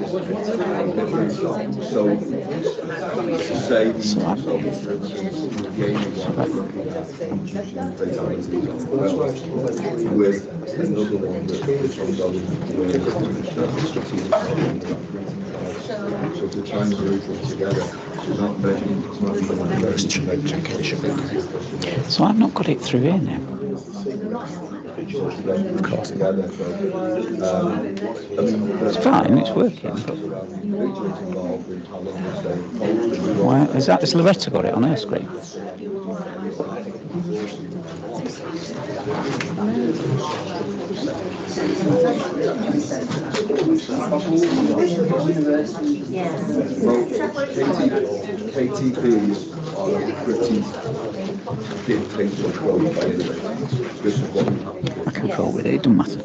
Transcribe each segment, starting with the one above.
So, say the gaming one fatalities with another one that this one's on so if they're trying to group them together, it's not making So I've not got it through here now. of course. It's fine, it's working. Why is that? Has Loretta got it on her screen? Well, KTPs are a pretty big thing to control, by the way. This is what we have to do. I can cope with it, it doesn't matter.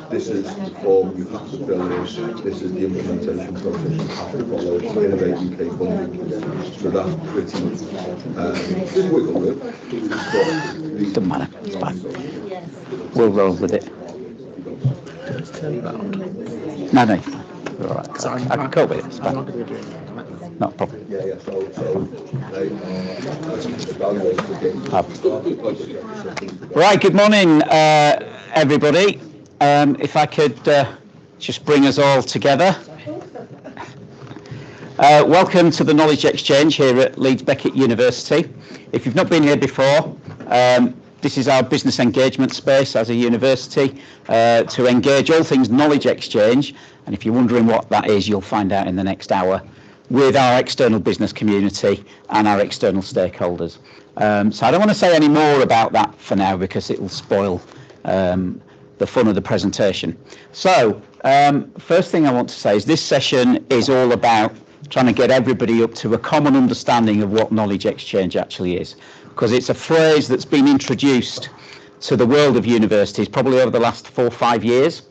This is the form you have to fill in. This is the implementation process you have to follow. Innovate UK funding. So that's pretty wiggle room. Doesn't matter, it's fine. We'll roll with it. No, you're alright. I can cope with it, it's fine. Not a problem. Right, good morning, everybody. If I could just bring us all together. Welcome to the Knowledge Exchange here at Leeds Beckett University. If you've not been here before, this is our business engagement space as a university to engage all things knowledge exchange. And if you're wondering what that is, you'll find out in the next hour with our external business community and our external stakeholders. So I don't want to say any more about that for now because it will spoil the fun of the presentation. So first thing I want to say is this session is all about trying to get everybody up to a common understanding of what knowledge exchange actually is, because it's a phrase that's been introduced to the world of universities probably over the last 4 or 5 years,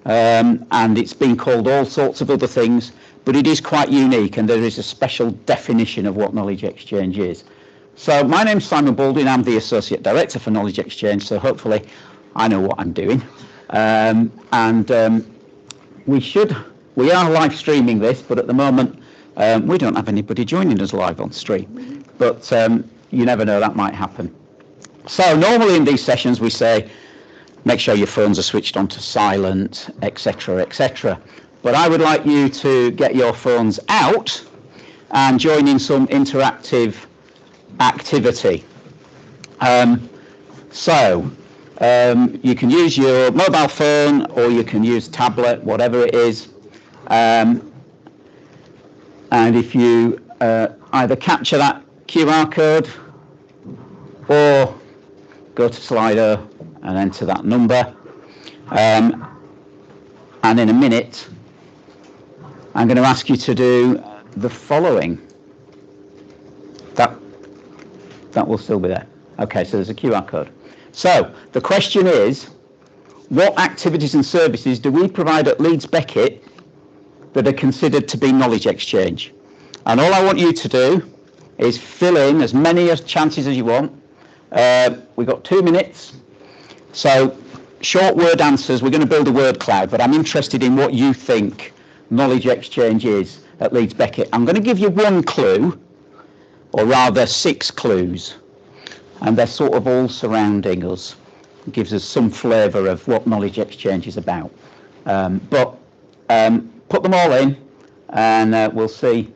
and it's been called all sorts of other things, but it is quite unique and there is a special definition of what knowledge exchange is. So my name's Simon Baldwin, I'm the Associate Director for Knowledge Exchange, so hopefully I know what I'm doing. We are live streaming this, but at the moment we don't have anybody joining us live on stream, but you never know, that might happen. So normally in these sessions we say, make sure your phones are switched on to silent, etc., etc. But I would like you to get your phones out and join in some interactive activity. You can use your mobile phone or you can use tablet, whatever it is. And if you either capture that QR code or go to Slido and enter that number. And in a minute, I'm going to ask you to do the following. That will still be there. Okay, so there's a QR code. So the question is, what activities and services do we provide at Leeds Beckett that are considered to be knowledge exchange? And all I want you to do is fill in as many chances as you want. We've got 2 minutes. So short word answers, we're going to build a word cloud, but I'm interested in what you think knowledge exchange is at Leeds Beckett. I'm going to give you 1 clue, or rather 6 clues, and they're sort of all surrounding us. It gives us some flavour of what knowledge exchange is about. But put them all in and we'll see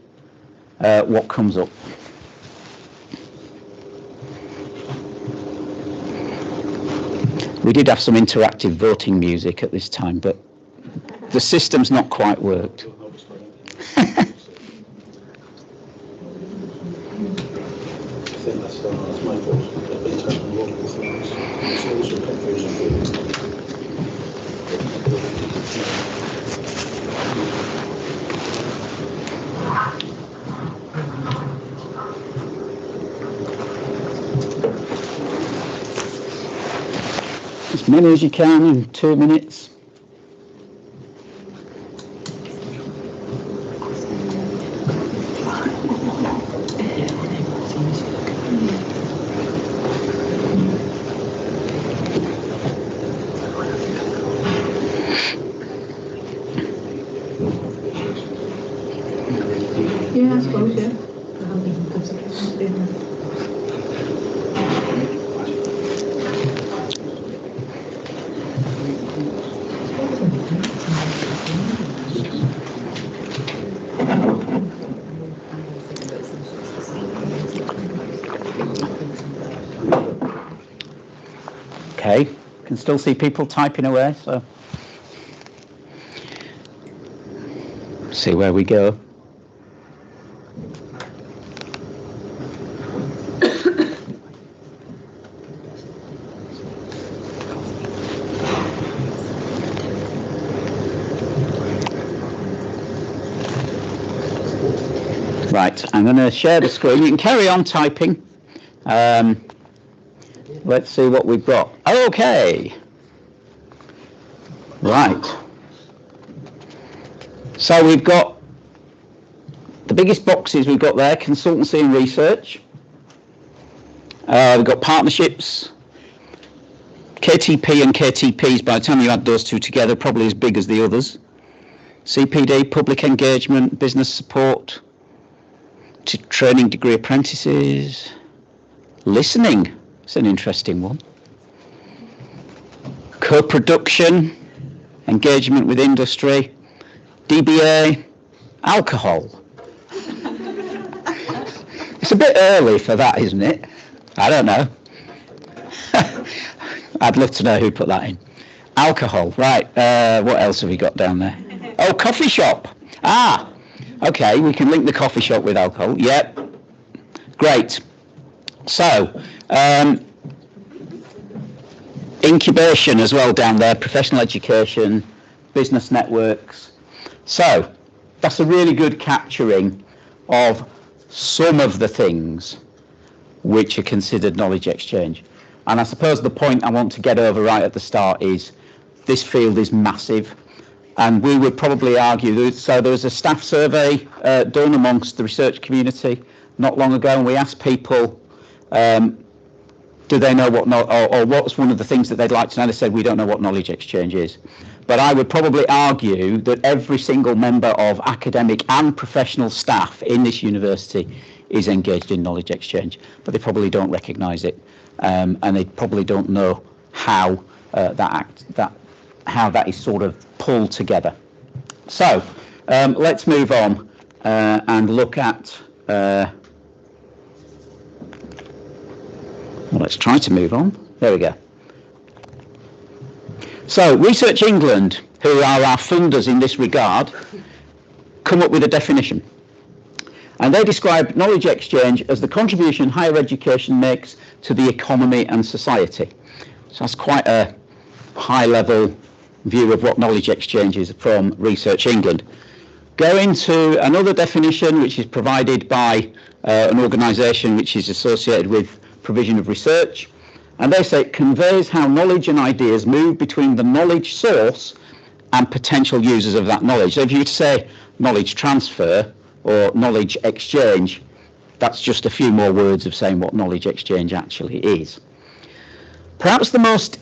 what comes up. We did have some interactive voting music at this time, but the system's not quite worked. As many as you can in 2 minutes. Okay, can still see people typing away, so see where we go. Right, I'm going to share the screen. You can carry on typing. Let's see what we've got. Okay. Right. So we've got the biggest boxes we've got there, consultancy and research. We've got partnerships, KTP and KTPs, by the time you add those two together, probably as big as the others. CPD, public engagement, business support, training degree apprentices, listening, it's an interesting one. Co-production, engagement with industry, DBA, alcohol. It's a bit early for that, isn't it? I don't know. I'd love to know who put that in. Alcohol, right. What else have we got down there? Oh, coffee shop. Okay, we can link the coffee shop with alcohol. Yep. Great. So, incubation as well down there, professional education, business networks. So, that's a really good capturing of some of the things which are considered knowledge exchange. And I suppose the point I want to get over right at the start is this field is massive. And we would probably argue that, so there was a staff survey done amongst the research community not long ago, and we asked people, do they know what, or what's one of the things that they'd like to know? They said, we don't know what knowledge exchange is. But I would probably argue that every single member of academic and professional staff in this university is engaged in knowledge exchange, but they probably don't recognise it, and they probably don't know how how that is sort of pulled together. So let's move on and look at. Well, let's try to move on. There we go. So Research England, who are our funders in this regard, come up with a definition. And they describe knowledge exchange as the contribution higher education makes to the economy and society. So that's quite a high-level view of what knowledge exchange is from Research England. Go into another definition which is provided by an organisation which is associated with provision of research, and they say it conveys how knowledge and ideas move between the knowledge source and potential users of that knowledge. So if you say knowledge transfer or knowledge exchange, that's just a few more words of saying what knowledge exchange actually is. Perhaps the most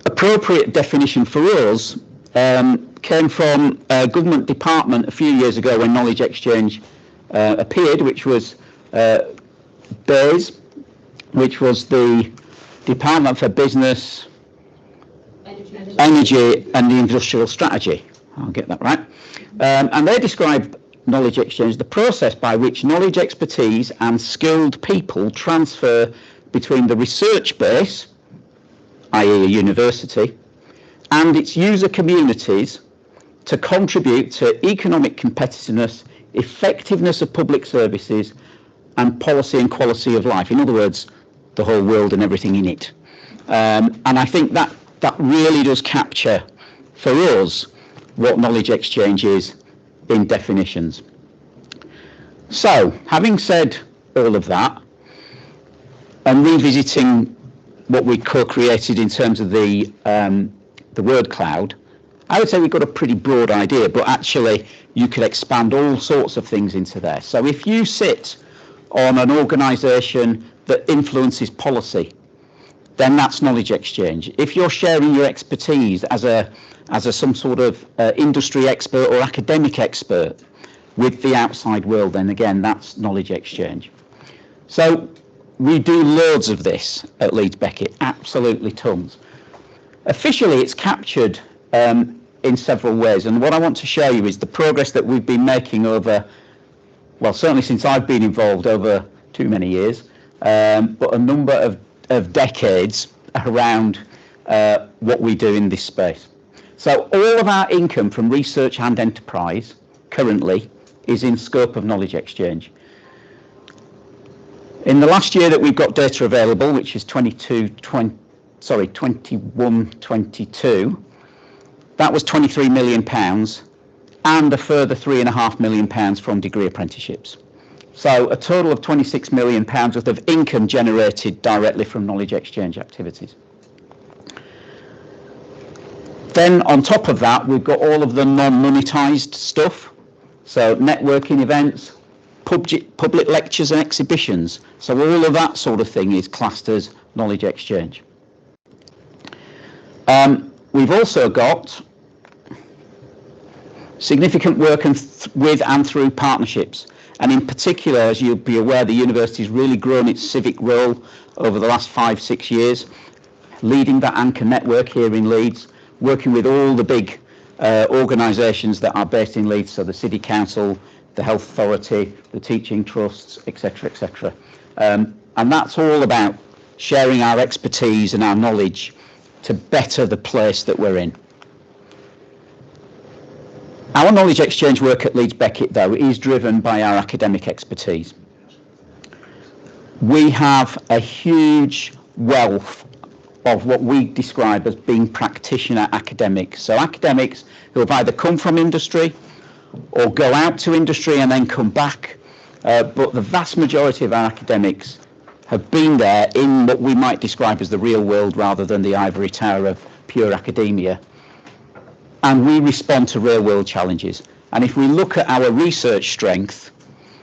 appropriate definition for us came from a government department a few years ago when knowledge exchange appeared, which was BEIS, which was the Department for Business, Energy and the Industrial Strategy. I'll get that right. And they describe knowledge exchange, the process by which knowledge, expertise and skilled people transfer between the research base, i.e. a university, and its user communities to contribute to economic competitiveness, effectiveness of public services and policy and quality of life. In other words, the whole world and everything in it. And I think that really does capture for us what knowledge exchange is in definitions. So, having said all of that, and revisiting what we co-created in terms of the word cloud, I would say we've got a pretty broad idea, but actually you could expand all sorts of things into there. So if you sit on an organisation that influences policy, then that's knowledge exchange. If you're sharing your expertise as some sort of industry expert or academic expert with the outside world, then again, that's knowledge exchange. So we do loads of this at Leeds Beckett, absolutely tons. Officially, it's captured in several ways, and what I want to show you is the progress that we've been making over, well, certainly since I've been involved over too many years, but a number of decades around what we do in this space. So all of our income from research and enterprise currently is in scope of knowledge exchange. In the last year that we've got data available, which is 21-22, that was £23 million and a further £3.5 million from degree apprenticeships. So a total of £26 million worth of income generated directly from knowledge exchange activities. Then on top of that, we've got all of the non-monetised stuff. So networking events, public lectures and exhibitions. So all of that sort of thing is classed as knowledge exchange. We've also got significant work with and through partnerships. And in particular, as you'll be aware, the university's really grown its civic role over the last 5-6 years, leading that anchor network here in Leeds, working with all the big organisations that are based in Leeds, so the City Council, the Health Authority, the teaching trusts, etc., etc. And that's all about sharing our expertise and our knowledge to better the place that we're in. Our knowledge exchange work at Leeds Beckett, though, is driven by our academic expertise. We have a huge wealth of what we describe as being practitioner academics. So academics who have either come from industry or go out to industry and then come back. But the vast majority of our academics have been there in what we might describe as the real world rather than the ivory tower of pure academia. And we respond to real world challenges. And if we look at our research strength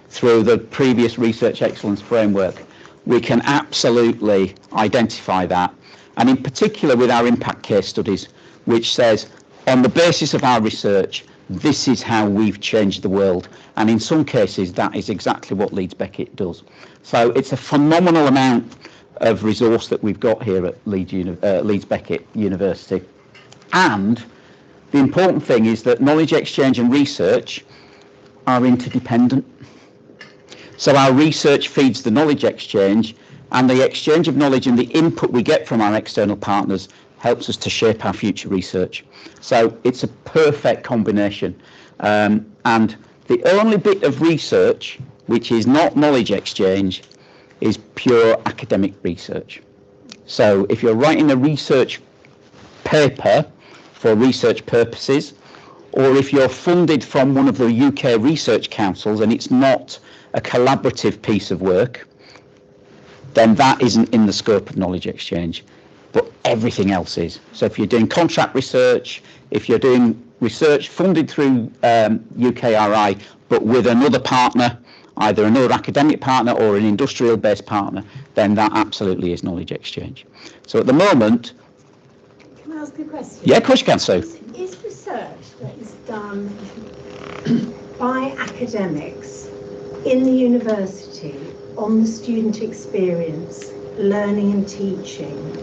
through the previous research excellence framework, we can absolutely identify that. And in particular with our impact case studies, which says, on the basis of our research, this is how we've changed the world. And in some cases, that is exactly what Leeds Beckett does. So it's a phenomenal amount of resource that we've got here at Leeds Beckett University. And the important thing is that knowledge exchange and research are interdependent. So our research feeds the knowledge exchange, and the exchange of knowledge and the input we get from our external partners helps us to shape our future research. So it's a perfect combination. And the only bit of research which is not knowledge exchange is pure academic research. So if you're writing a research paper for research purposes, or if you're funded from one of the UK research councils and it's not a collaborative piece of work, then that isn't in the scope of knowledge exchange, but everything else is. So if you're doing contract research, if you're doing research funded through UKRI, but with another partner, either another academic partner or an industrial-based partner, then that absolutely is knowledge exchange. So at the moment... Can I ask a question? Yeah, of course you can, Sue. Is research that is done by academics in the university on the student experience, learning and teaching,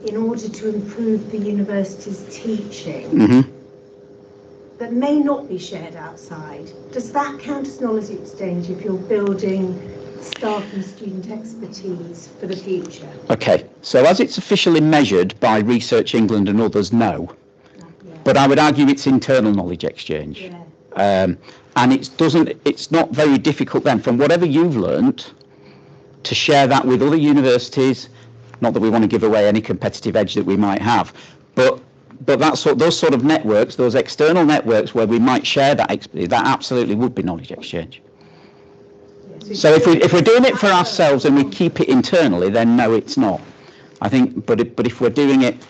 in order to improve the university's teaching, that may not be shared outside, does that count as knowledge exchange if you're building staff and student expertise for the future? Okay, so as it's officially measured by Research England and others, no. But I would argue it's internal knowledge exchange. And it's not very difficult then, from whatever you've learnt, to share that with other universities. Not that we want to give away any competitive edge that we might have, but those sort of networks, those external networks where we might share that expertise, that absolutely would be knowledge exchange. So if we're doing it for ourselves and we keep it internally, then no, it's not. I think, but if we're doing it,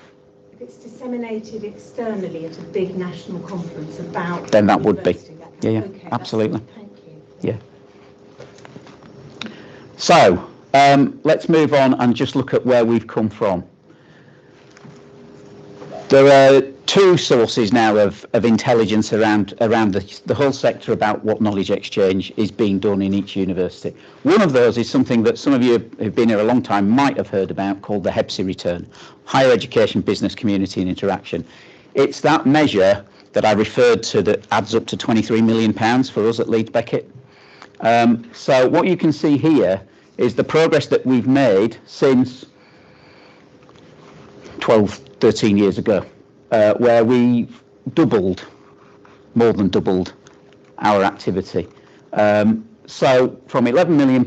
if it's disseminated externally at a big national conference about, then that would be. Yeah, okay, absolutely. Thank you. Yeah. So let's move on and just look at where we've come from. There are two sources now of intelligence around the whole sector about what knowledge exchange is being done in each university. One of those is something that some of you who've been here a long time might have heard about, called the HEBC return, Higher Education, Business, Community and Interaction. It's that measure that I referred to that adds up to £23 million for us at Leeds Beckett. So what you can see here is the progress that we've made since 12, 13 years ago, where we more than doubled our activity. So from £11 million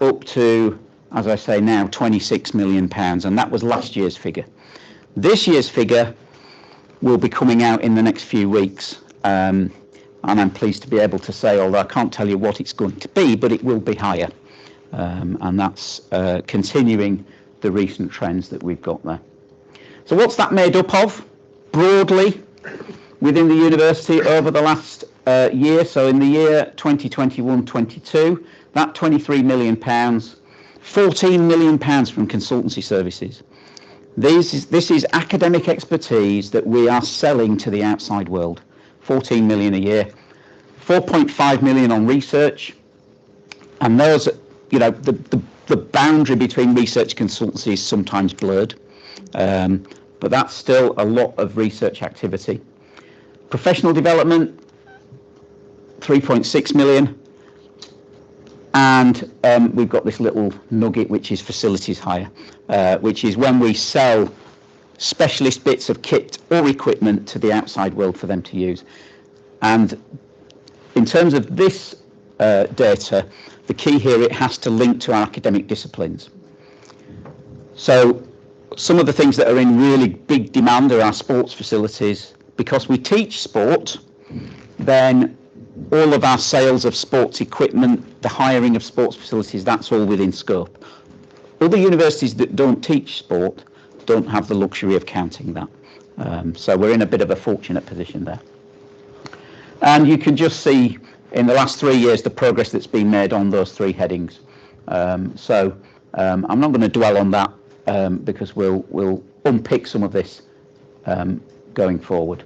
up to, as I say now, £26 million, and that was last year's figure. This year's figure will be coming out in the next few weeks, and I'm pleased to be able to say, although I can't tell you what it's going to be, but it will be higher, and that's continuing the recent trends that we've got there. So what's that made up of, broadly, within the university over the last year? So in the year 2021-22, that £23 million, £14 million from consultancy services. This is academic expertise that we are selling to the outside world. 14 million a year, 4.5 million on research, and those, the boundary between research consultancy is sometimes blurred, but that's still a lot of research activity. Professional development, 3.6 million, and we've got this little nugget which is facilities hire, which is when we sell specialist bits of kit or equipment to the outside world for them to use. And in terms of this data, the key here, it has to link to our academic disciplines. So some of the things that are in really big demand are our sports facilities. Because we teach sport, then all of our sales of sports equipment, the hiring of sports facilities, that's all within scope. Other universities that don't teach sport don't have the luxury of counting that. So we're in a bit of a fortunate position there. And you can just see in the last 3 years the progress that's been made on those three headings. I'm not going to dwell on that because we'll unpick some of this going forward.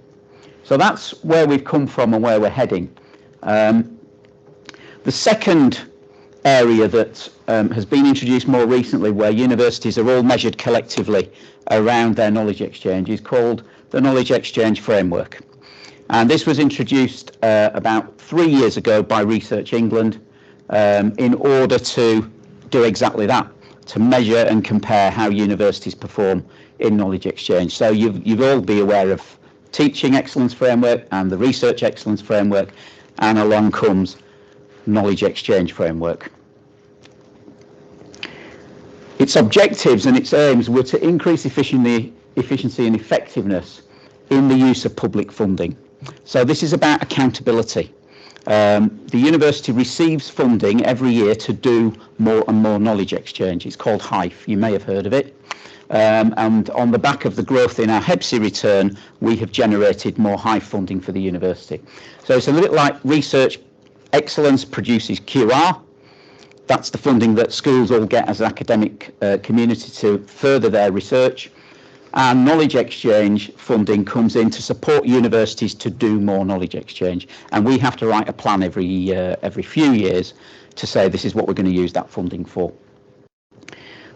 So that's where we've come from and where we're heading. The second area that has been introduced more recently, where universities are all measured collectively around their knowledge exchange, is called the Knowledge Exchange Framework. And this was introduced about 3 years ago by Research England in order to do exactly that, to measure and compare how universities perform in knowledge exchange. So you'll all be aware of Teaching Excellence Framework and the Research Excellence Framework, and along comes Knowledge Exchange Framework. Its objectives and its aims were to increase efficiency and effectiveness in the use of public funding. So this is about accountability. The university receives funding every year to do more and more knowledge exchange. It's called HIFE, you may have heard of it. And on the back of the growth in our HEPSI return, we have generated more HIFE funding for the university. So it's a little like Research Excellence produces QR. That's the funding that schools all get as an academic community to further their research. And knowledge exchange funding comes in to support universities to do more knowledge exchange. And we have to write a plan every few years to say this is what we're going to use that funding for.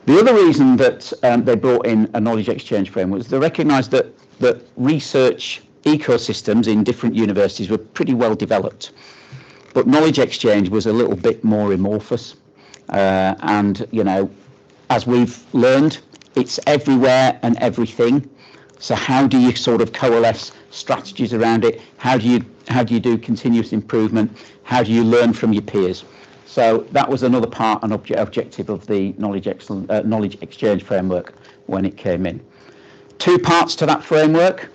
The other reason that they brought in a knowledge exchange framework was they recognised that research ecosystems in different universities were pretty well developed, but knowledge exchange was a little bit more amorphous. And as we've learned, it's everywhere and everything. So how do you sort of coalesce strategies around it? How do you do continuous improvement? How do you learn from your peers? So that was another part and objective of the knowledge exchange framework when it came in. Two parts to that framework.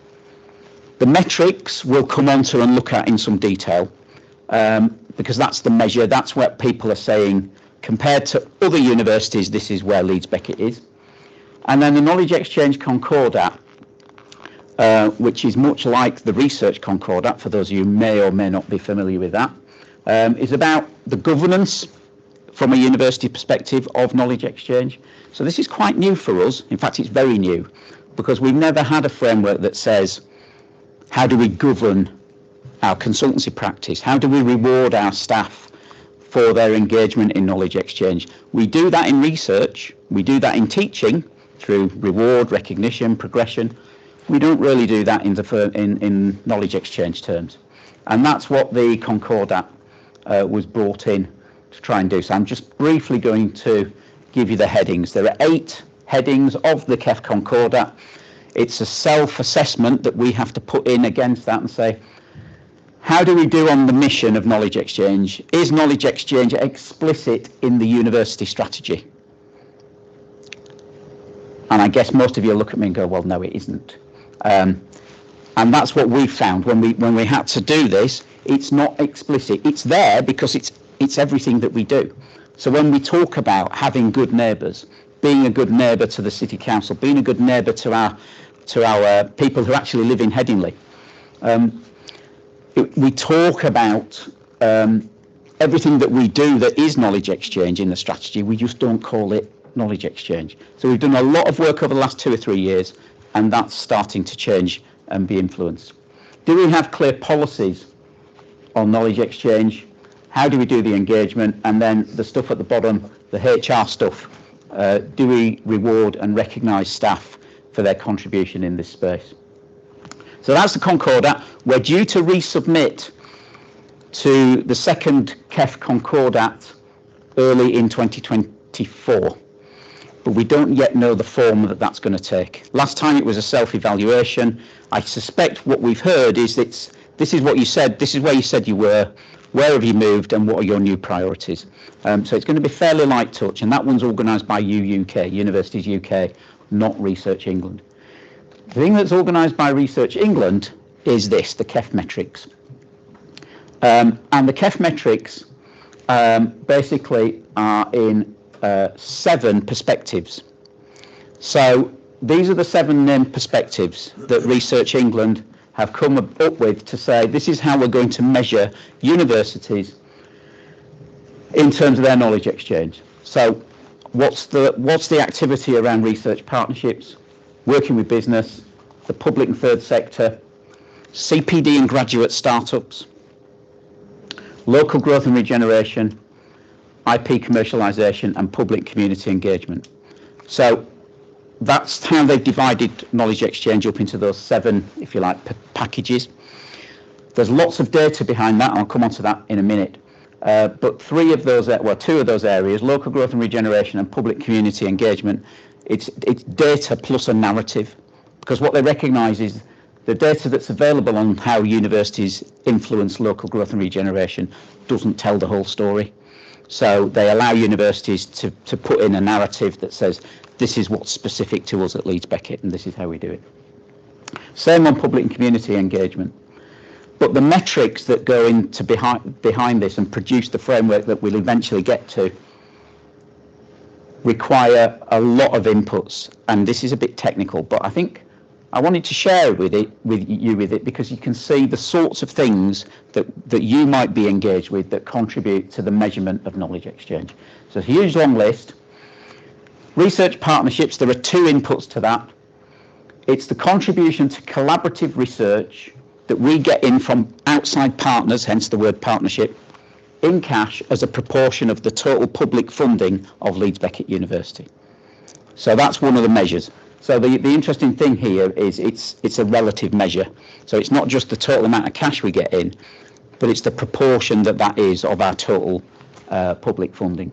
The metrics we'll come on to and look at in some detail, because that's the measure, that's what people are saying, compared to other universities, this is where Leeds Beckett is. And then the Knowledge Exchange Concordat, which is much like the Research Concordat, for those of you who may or may not be familiar with that, is about the governance from a university perspective of knowledge exchange. So this is quite new for us. In fact, it's very new, because we've never had a framework that says, how do we govern our consultancy practice? How do we reward our staff for their engagement in knowledge exchange? We do that in research, we do that in teaching through reward, recognition, progression. We don't really do that in knowledge exchange terms. And that's what the Concordat was brought in to try and do. So I'm just briefly going to give you the headings. There are 8 headings of the KEF Concordat. It's a self-assessment that we have to put in against that and say, how do we do on the mission of knowledge exchange? Is knowledge exchange explicit in the university strategy? And I guess most of you look at me and go, well, no, it isn't. And that's what we found when we had to do this. It's not explicit. It's there because it's everything that we do. So when we talk about having good neighbours, being a good neighbour to the city council, being a good neighbour to our people who actually live in Headingley, we talk about everything that we do that is knowledge exchange in the strategy. We just don't call it knowledge exchange. So we've done a lot of work over the last 2 or 3 years, and that's starting to change and be influenced. Do we have clear policies on knowledge exchange? How do we do the engagement? And then the stuff at the bottom, the HR stuff, do we reward and recognise staff for their contribution in this space? So that's the Concordat. We're due to resubmit to the second KEF Concordat early in 2024. But we don't yet know the form that that's going to take. Last time it was a self-evaluation. I suspect what we've heard is that this is what you said, this is where you said you were, where have you moved, and what are your new priorities? So it's going to be fairly light touch, and that one's organised by UK, Universities UK, not Research England. The thing that's organised by Research England is this, the KEF metrics. And the KEF metrics basically are in 7 perspectives. So these are the 7 named perspectives that Research England have come up with to say this is how we're going to measure universities in terms of their knowledge exchange. So what's the activity around research partnerships, working with business, the public and third sector, CPD and graduate startups, local growth and regeneration, IP commercialisation, and public community engagement. So that's how they've divided knowledge exchange up into those 7, if you like, packages. There's lots of data behind that, and I'll come on to that in a minute. But 2 of those areas, local growth and regeneration and public community engagement, it's data plus a narrative, because what they recognise is the data that's available on how universities influence local growth and regeneration doesn't tell the whole story. So they allow universities to put in a narrative that says, this is what's specific to us at Leeds Beckett, and this is how we do it. Same on public and community engagement. But the metrics that go into behind this and produce the framework that we'll eventually get to require a lot of inputs, and this is a bit technical, but I think I wanted to share with you because you can see the sorts of things that you might be engaged with that contribute to the measurement of knowledge exchange. So it's a huge long list. Research partnerships, there are 2 inputs to that. It's the contribution to collaborative research that we get in from outside partners, hence the word partnership, in cash as a proportion of the total public funding of Leeds Beckett University. So that's one of the measures. So the interesting thing here is it's a relative measure. So it's not just the total amount of cash we get in, but it's the proportion that is of our total public funding.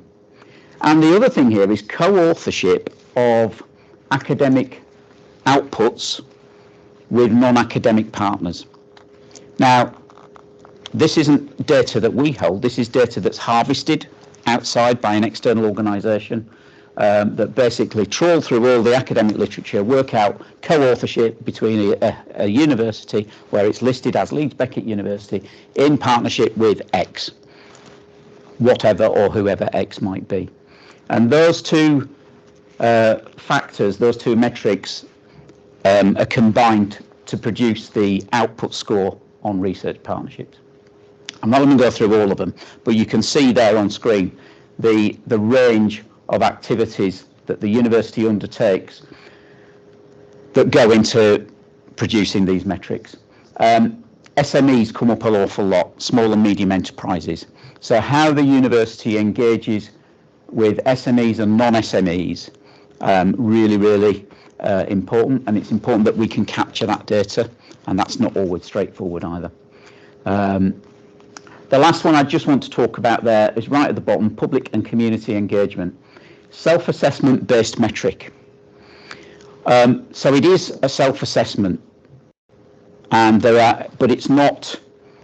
And the other thing here is co-authorship of academic outputs with non-academic partners. Now, this isn't data that we hold, this is data that's harvested outside by an external organisation that basically trawl through all the academic literature, work out co-authorship between a university where it's listed as Leeds Beckett University in partnership with X, whatever or whoever X might be. And those 2 factors, those 2 metrics are combined to produce the output score on research partnerships. I'm not going to go through all of them, but you can see there on screen the range of activities that the university undertakes that go into producing these metrics. SMEs come up an awful lot, small and medium enterprises. So how the university engages with SMEs and non-SMEs, really important, and it's important that we can capture that data, and that's not always straightforward either. The last one I just want to talk about there is right at the bottom, public and community engagement. Self-assessment based metric. So it is a self-assessment, and but it's not,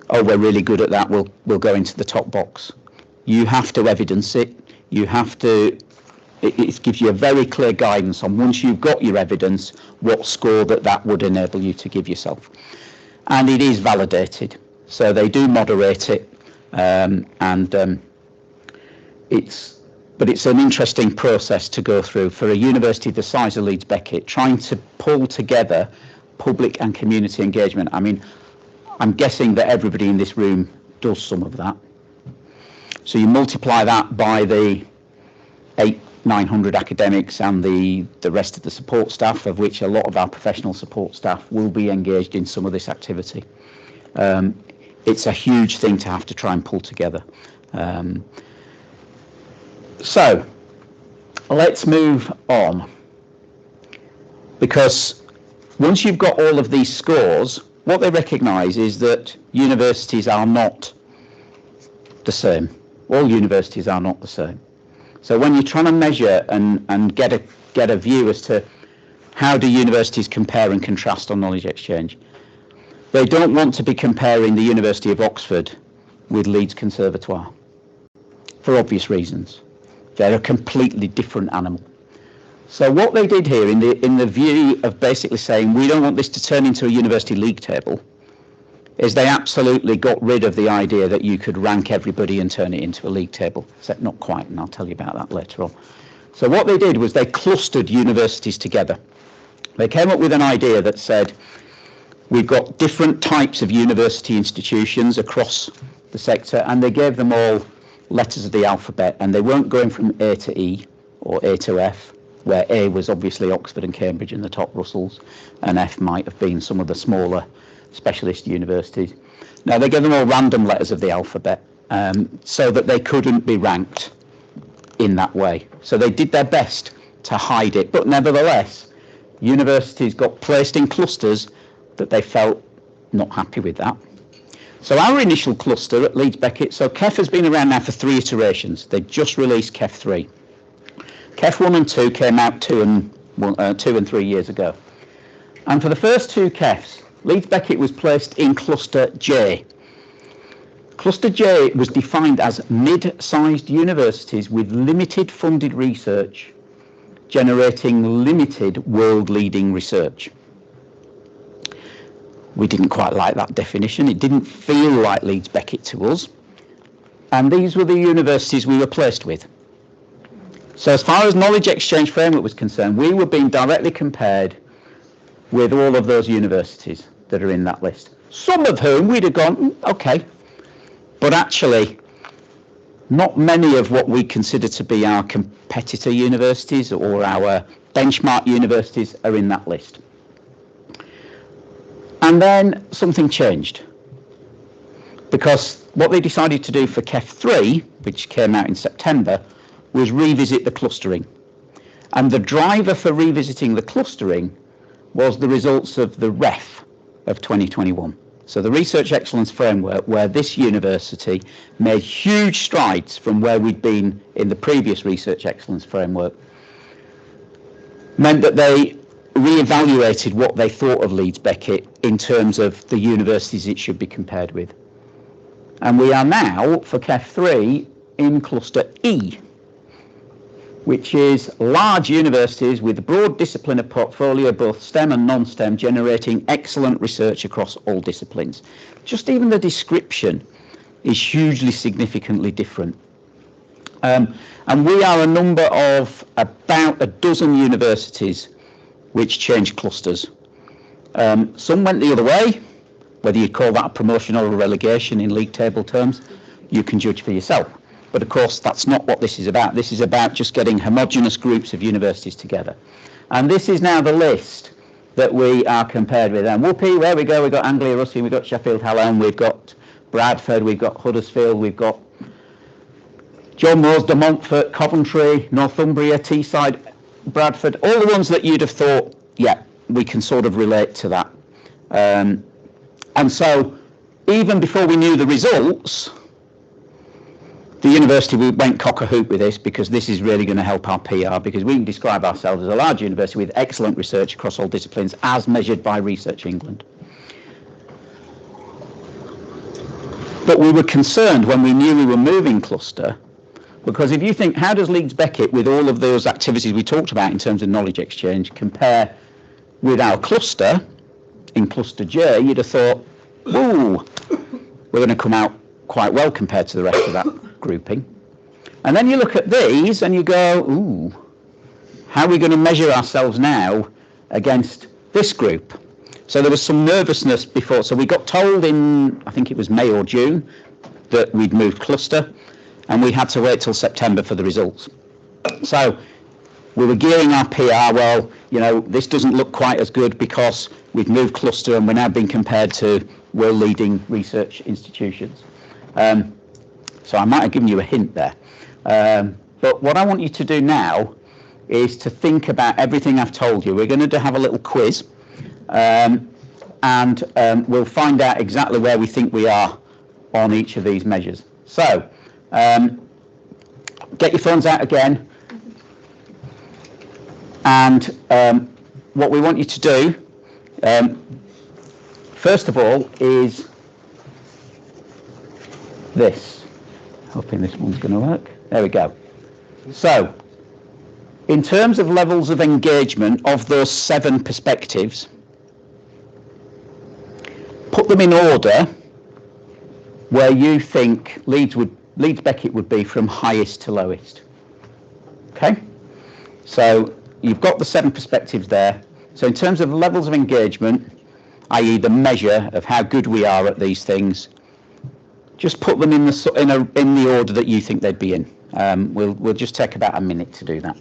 oh, we're really good at that, we'll go into the top box. You have to evidence it. You have to. It gives you a very clear guidance on, once you've got your evidence, what score that would enable you to give yourself. And it is validated. So they do moderate it, but it's an interesting process to go through for a university the size of Leeds Beckett, trying to pull together public and community engagement. I mean, I'm guessing that everybody in this room does some of that. So you multiply that by the 900 academics and the rest of the support staff, of which a lot of our professional support staff will be engaged in some of this activity. It's a huge thing to have to try and pull together. So let's move on, because once you've got all of these scores, what they recognise is that universities are not the same. All universities are not the same. So when you're trying to measure and get a view as to how do universities compare and contrast on knowledge exchange, they don't want to be comparing the University of Oxford with Leeds Conservatoire, for obvious reasons. They're a completely different animal. So what they did here, in the view of basically saying we don't want this to turn into a university league table, is they absolutely got rid of the idea that you could rank everybody and turn it into a league table. Except not quite, and I'll tell you about that later on. So what they did was they clustered universities together. They came up with an idea that said, we've got different types of university institutions across the sector, and they gave them all letters of the alphabet, and they weren't going from A to E or A to F, where A was obviously Oxford and Cambridge and the top Russells, and F might have been some of the smaller specialist universities. Now, they gave them all random letters of the alphabet, so that they couldn't be ranked in that way. So they did their best to hide it, but nevertheless, universities got placed in clusters that they felt not happy with that. So our initial cluster at Leeds Beckett, so KEF has been around now for 3 iterations. They just released KEF 3. KEF 1 and 2 came out 2 and 3 years ago. And for the first 2 KEFs, Leeds Beckett was placed in Cluster J. Cluster J was defined as mid-sized universities with limited funded research, generating limited world-leading research. We didn't quite like that definition. It didn't feel like Leeds Beckett to us. And these were the universities we were placed with. So as far as knowledge exchange framework was concerned, we were being directly compared with all of those universities that are in that list. Some of whom we'd have gone, okay, but actually not many of what we consider to be our competitor universities or our benchmark universities are in that list. And then something changed, because what they decided to do for KEF 3, which came out in September, was revisit the clustering. And the driver for revisiting the clustering was the results of the REF of 2021. So the Research Excellence Framework, where this university made huge strides from where we'd been in the previous Research Excellence Framework, meant that they re-evaluated what they thought of Leeds Beckett in terms of the universities it should be compared with. And we are now, for KEF 3, in Cluster E, which is large universities with a broad discipline of portfolio, both STEM and non-STEM, generating excellent research across all disciplines. Just even the description is hugely significantly different. And we are a number of about a dozen universities which changed clusters. Some went the other way. Whether you call that a promotion or a relegation in league table terms, you can judge for yourself. But of course, that's not what this is about. This is about just getting homogenous groups of universities together. And this is now the list that we are compared with. And whoopee, where we go, we've got Anglia Ruskin, we've got Sheffield Hallam, we've got Bradford, we've got Huddersfield, we've got John Moores, De Montfort, Coventry, Northumbria, Teesside, Bradford, all the ones that you'd have thought, yeah, we can sort of relate to that. And so even before we knew the results, the university, we went cock a hoop with this because this is really going to help our PR, because we can describe ourselves as a large university with excellent research across all disciplines as measured by Research England. But we were concerned when we knew we were moving cluster, because if you think, how does Leeds Beckett, with all of those activities we talked about in terms of knowledge exchange, compare with our cluster, in cluster J, you'd have thought, whoa, we're going to come out quite well compared to the rest of that grouping. And then you look at these and you go, ooh, how are we going to measure ourselves now against this group? So there was some nervousness before. So we got told in, I think it was May or June, that we'd moved cluster, and we had to wait till September for the results. So we were gearing our PR, well, you know, this doesn't look quite as good because we've moved cluster and we're now being compared to world-leading research institutions. So I might have given you a hint there. But what I want you to do now is to think about everything I've told you. We're going to have a little quiz, and we'll find out exactly where we think we are on each of these measures. So, get your phones out again, and what we want you to do, first of all, is this. Hoping this one's going to work. There we go. So, in terms of levels of engagement of those 7 perspectives, put them in order where you think Leeds Beckett would be from highest to lowest. Okay? So you've got the 7 perspectives there. So in terms of levels of engagement, i.e. the measure of how good we are at these things, just put them in the order that you think they'd be in. We'll just take about a minute to do that.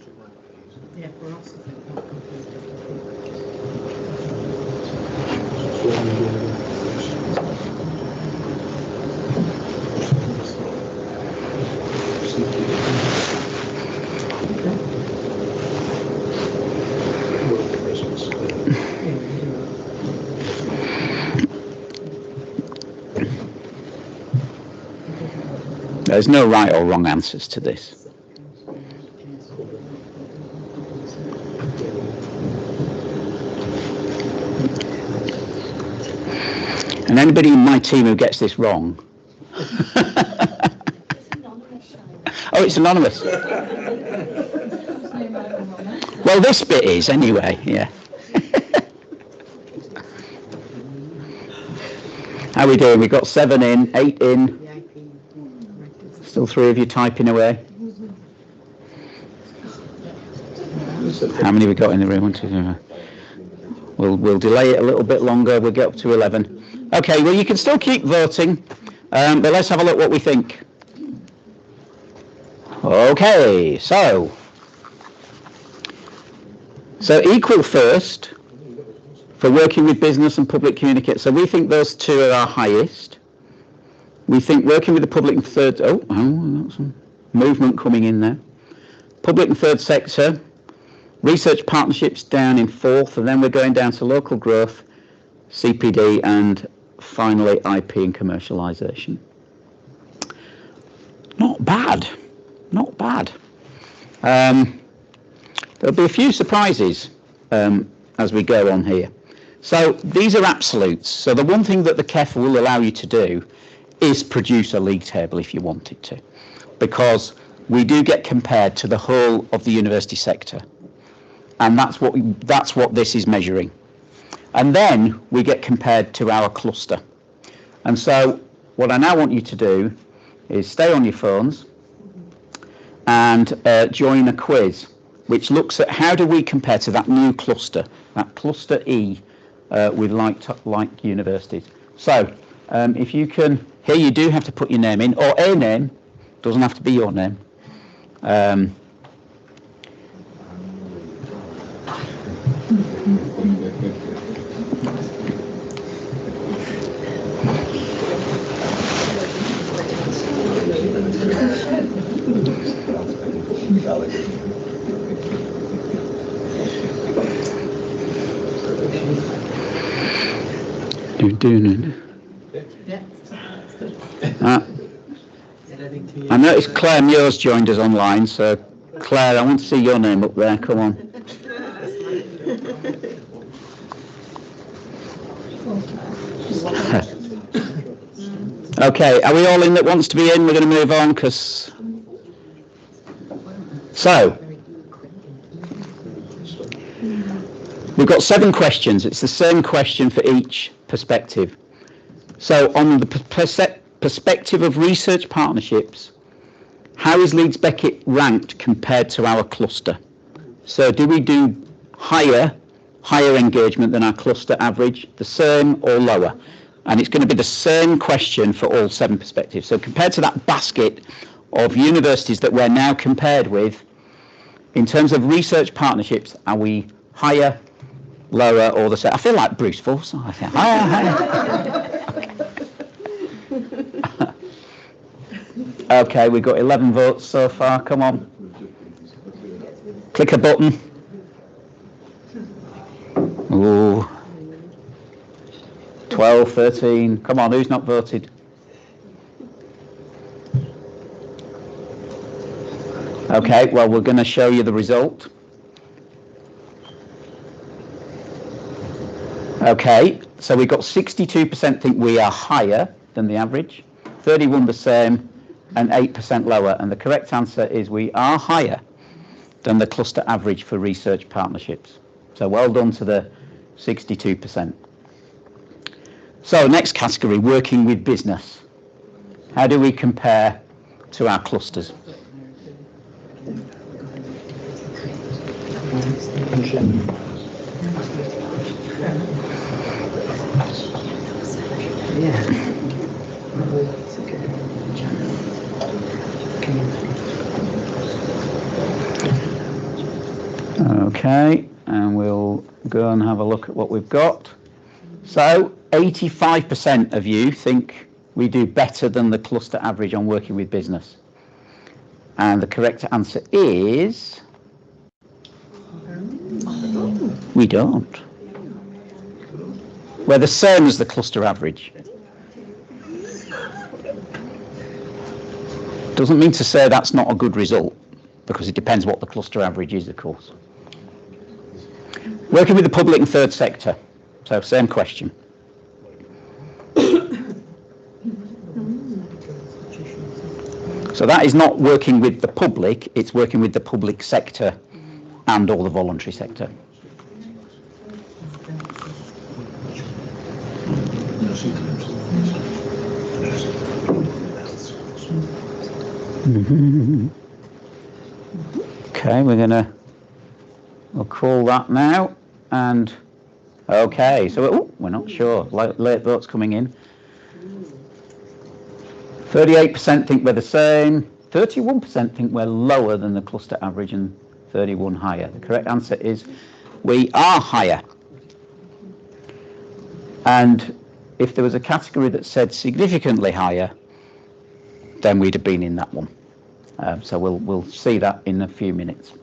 There's no right or wrong answers to this. And anybody in my team who gets this wrong. Oh, it's anonymous. Well, this bit is anyway, yeah. How are we doing? We've got 7 in, 8 in. Still 3 of you typing away. How many we got in the room? 1, 2, 3. We'll delay it a little bit longer. We'll get up to 11. Okay, well, you can still keep voting, but let's have a look what we think. Okay, so equal first for working with business and public communicate. So we think those 2 are our highest. We think working with the public and third, got some movement coming in there. Public and third sector, research partnerships down in 4th, and then we're going down to local growth, CPD, and finally IP and commercialisation. Not bad, not bad. There'll be a few surprises as we go on here. So these are absolutes. So the one thing that the KEF will allow you to do is produce a league table if you wanted to, because we do get compared to the whole of the university sector, and that's what this is measuring. And then we get compared to our cluster. And so what I now want you to do is stay on your phones and join a quiz which looks at how do we compare to that new cluster, that cluster E, with like universities. So if you can, here you do have to put your name in, or a name, doesn't have to be your name. I noticed Claire Muir's joined us online, so Claire, I want to see your name up there, come on. Okay, are we all in that wants to be in? We're going to move on, because... So, we've got 7 questions. It's the same question for each perspective. So, on the perspective of research partnerships, how is Leeds Beckett ranked compared to our cluster? So, do we do higher engagement than our cluster average, the same or lower? And it's going to be the same question for all 7 perspectives. So compared to that basket of universities that we're now compared with, in terms of research partnerships, are we higher, lower, or the same? I feel like Bruce Forsyth. I think higher. Okay, we've got 11 votes so far. Come on. Click a button. Ooh. 12, 13. Come on, who's not voted? Okay, well, we're going to show you the result. Okay, so we've got 62% think we are higher than the average, 31 the same, and 8% lower. And the correct answer is we are higher than the cluster average for research partnerships. So well done to the 62%. So next category, working with business. How do we compare to our clusters? Okay, and we'll go and have a look at what we've got. So 85% of you think we do better than the cluster average on working with business. And the correct answer is we don't. We're the same as the cluster average. Doesn't mean to say that's not a good result, because it depends what the cluster average is, of course. Working with the public and third sector. So same question. So that is not working with the public, it's working with the public sector and all the voluntary sector. Okay, we'll call that now, and okay, so we're not sure. Late votes coming in. 38% think we're the same, 31% think we're lower than the cluster average, and 31 higher. The correct answer is we are higher. And if there was a category that said significantly higher, then we'd have been in that one. So we'll see that in a few minutes.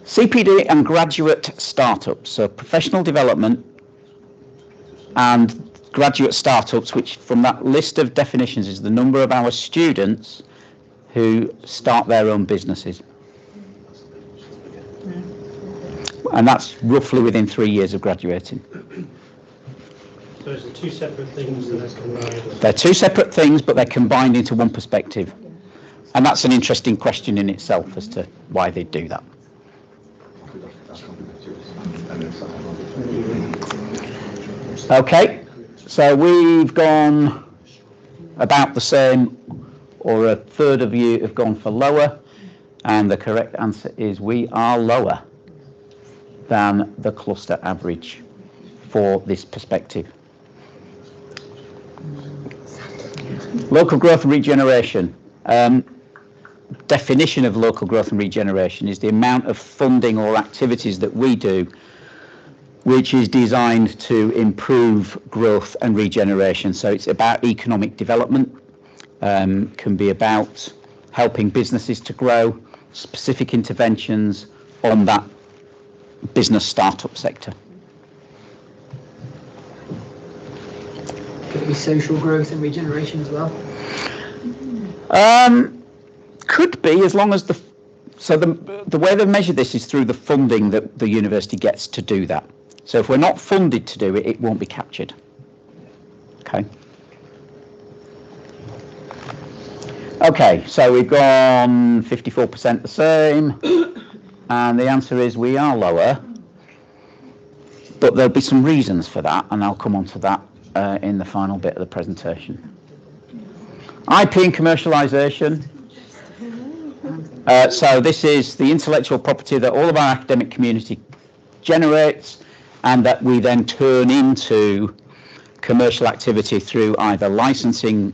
CPD and graduate startups, so professional development and graduate startups, which from that list of definitions is the number of our students who start their own businesses. And that's roughly within 3 years of graduating. So those are 2 separate things that are combined? They're 2 separate things, but they're combined into one perspective. And that's an interesting question in itself as to why they do that. Okay, so we've gone about the same, or a third of you have gone for lower, and the correct answer is we are lower than the cluster average for this perspective. Local growth and regeneration. Definition of local growth and regeneration is the amount of funding or activities that we do which is designed to improve growth and regeneration. So it's about economic development, can be about helping businesses to grow, specific interventions on that business startup sector. Could it be social growth and regeneration as well? Could be, as long as the way they measure this is through the funding that the university gets to do that. So if we're not funded to do it, it won't be captured. Okay. Okay, so we've gone 54% the same, and the answer is we are lower, but there'll be some reasons for that, and I'll come on to that in the final bit of the presentation. IP and commercialisation. So this is the intellectual property that all of our academic community generates, and that we then turn into commercial activity through either licensing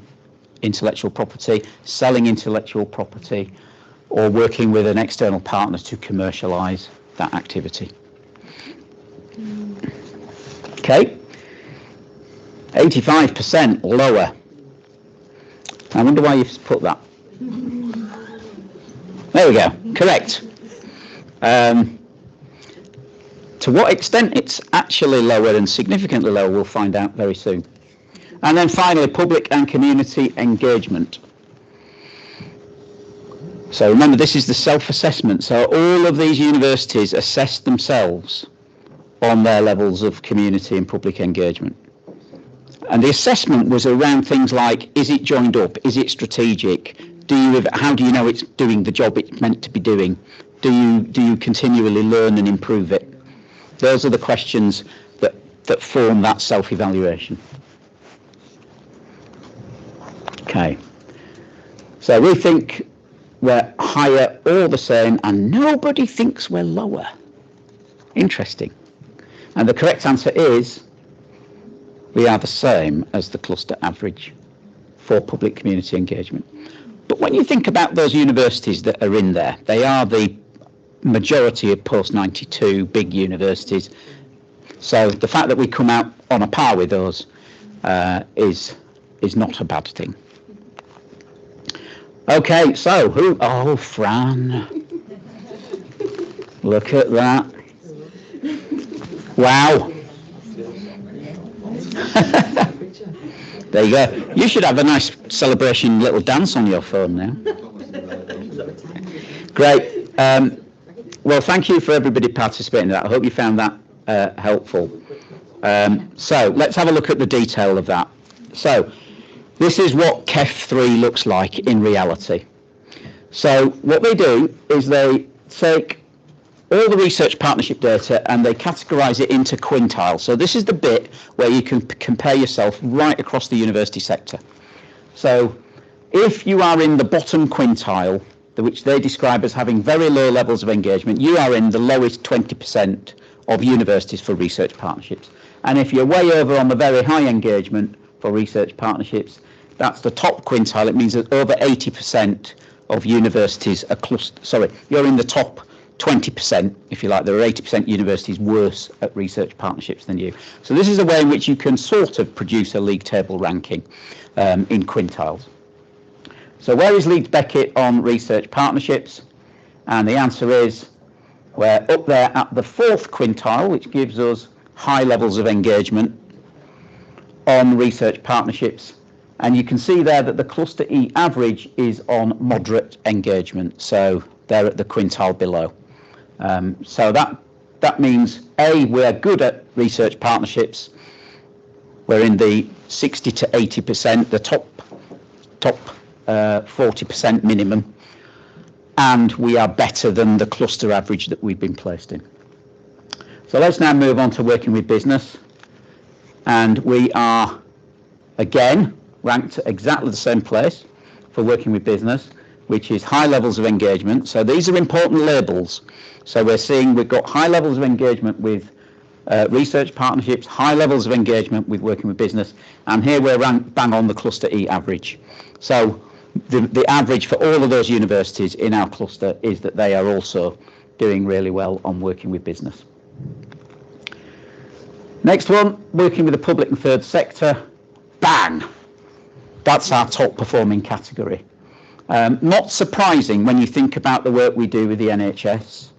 intellectual property, selling intellectual property, or working with an external partner to commercialise that activity. Okay, 85% lower. I wonder why you've put that. There we go, correct. To what extent it's actually lower and significantly lower, we'll find out very soon. And then finally, public and community engagement. So remember, this is the self-assessment. So all of these universities assess themselves on their levels of community and public engagement. And the assessment was around things like, is it joined up? Is it strategic? How do you know it's doing the job it's meant to be doing? Do you continually learn and improve it? Those are the questions that form that self-evaluation. Okay. So we think we're higher or the same, and nobody thinks we're lower. Interesting. And the correct answer is we are the same as the cluster average for public community engagement. But when you think about those universities that are in there, they are the majority of post-92 big universities. So the fact that we come out on a par with those is not a bad thing. Okay, so who? Oh, Fran. Look at that. Wow. There you go. You should have a nice celebration little dance on your phone now. Great. Well, thank you for everybody participating in that. I hope you found that helpful. So let's have a look at the detail of that. So this is what KEF3 looks like in reality. So what they do is they take all the research partnership data and they categorise it into quintiles. So this is the bit where you can compare yourself right across the university sector. So if you are in the bottom quintile, which they describe as having very low levels of engagement, you are in the lowest 20% of universities for research partnerships. And if you're way over on the very high engagement for research partnerships, that's the top quintile. It means that over 80% of universities are you're in the top 20%, if you like. There are 80% universities worse at research partnerships than you. So this is a way in which you can sort of produce a league table ranking in quintiles. So where is Leeds Beckett on research partnerships? And the answer is we're up there at the fourth quintile, which gives us high levels of engagement on research partnerships. And you can see there that the cluster E average is on moderate engagement. So they're at the quintile below. So that means, A, we're good at research partnerships. We're in the 60 to 80%, the top 40% minimum, and we are better than the cluster average that we've been placed in. So let's now move on to working with business, and we are again ranked at exactly the same place for working with business, which is high levels of engagement. So these are important labels. So we're seeing we've got high levels of engagement with research partnerships, high levels of engagement with working with business, and here we're ranked bang on the cluster E average. So the average for all of those universities in our cluster is that they are also doing really well on working with business. Next one, working with the public and third sector, bang! That's our top performing category. Not surprising when you think about the work we do with the NHS,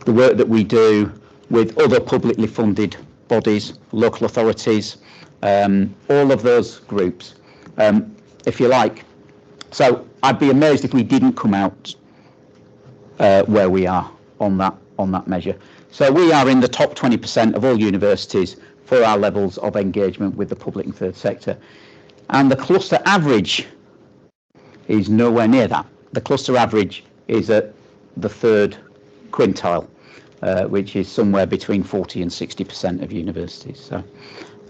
the work that we do with other publicly funded bodies, local authorities, all of those groups. If you like, So I'd be amazed if we didn't come out where we are on that measure. So we are in the top 20% of all universities for our levels of engagement with the public and third sector. And the cluster average is nowhere near that. The cluster average is at the third quintile, which is somewhere between 40 and 60% of universities.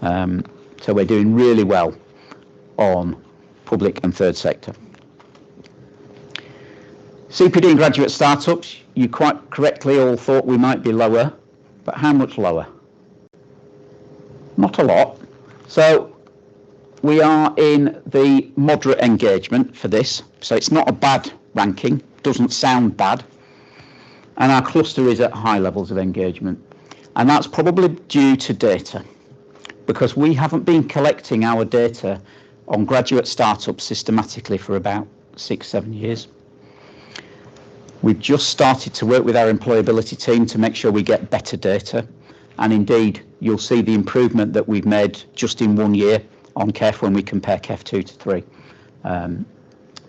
So we're doing really well on public and third sector. CPD and graduate startups, you quite correctly all thought we might be lower, but how much lower? Not a lot. So we are in the moderate engagement for this, so it's not a bad ranking, doesn't sound bad, and our cluster is at high levels of engagement, and that's probably due to data, because we haven't been collecting our data on graduate startups systematically for about 6-7 years. We've just started to work with our employability team to make sure we get better data, and indeed you'll see the improvement that we've made just in 1 year on KEF when we compare KEF 2 to 3.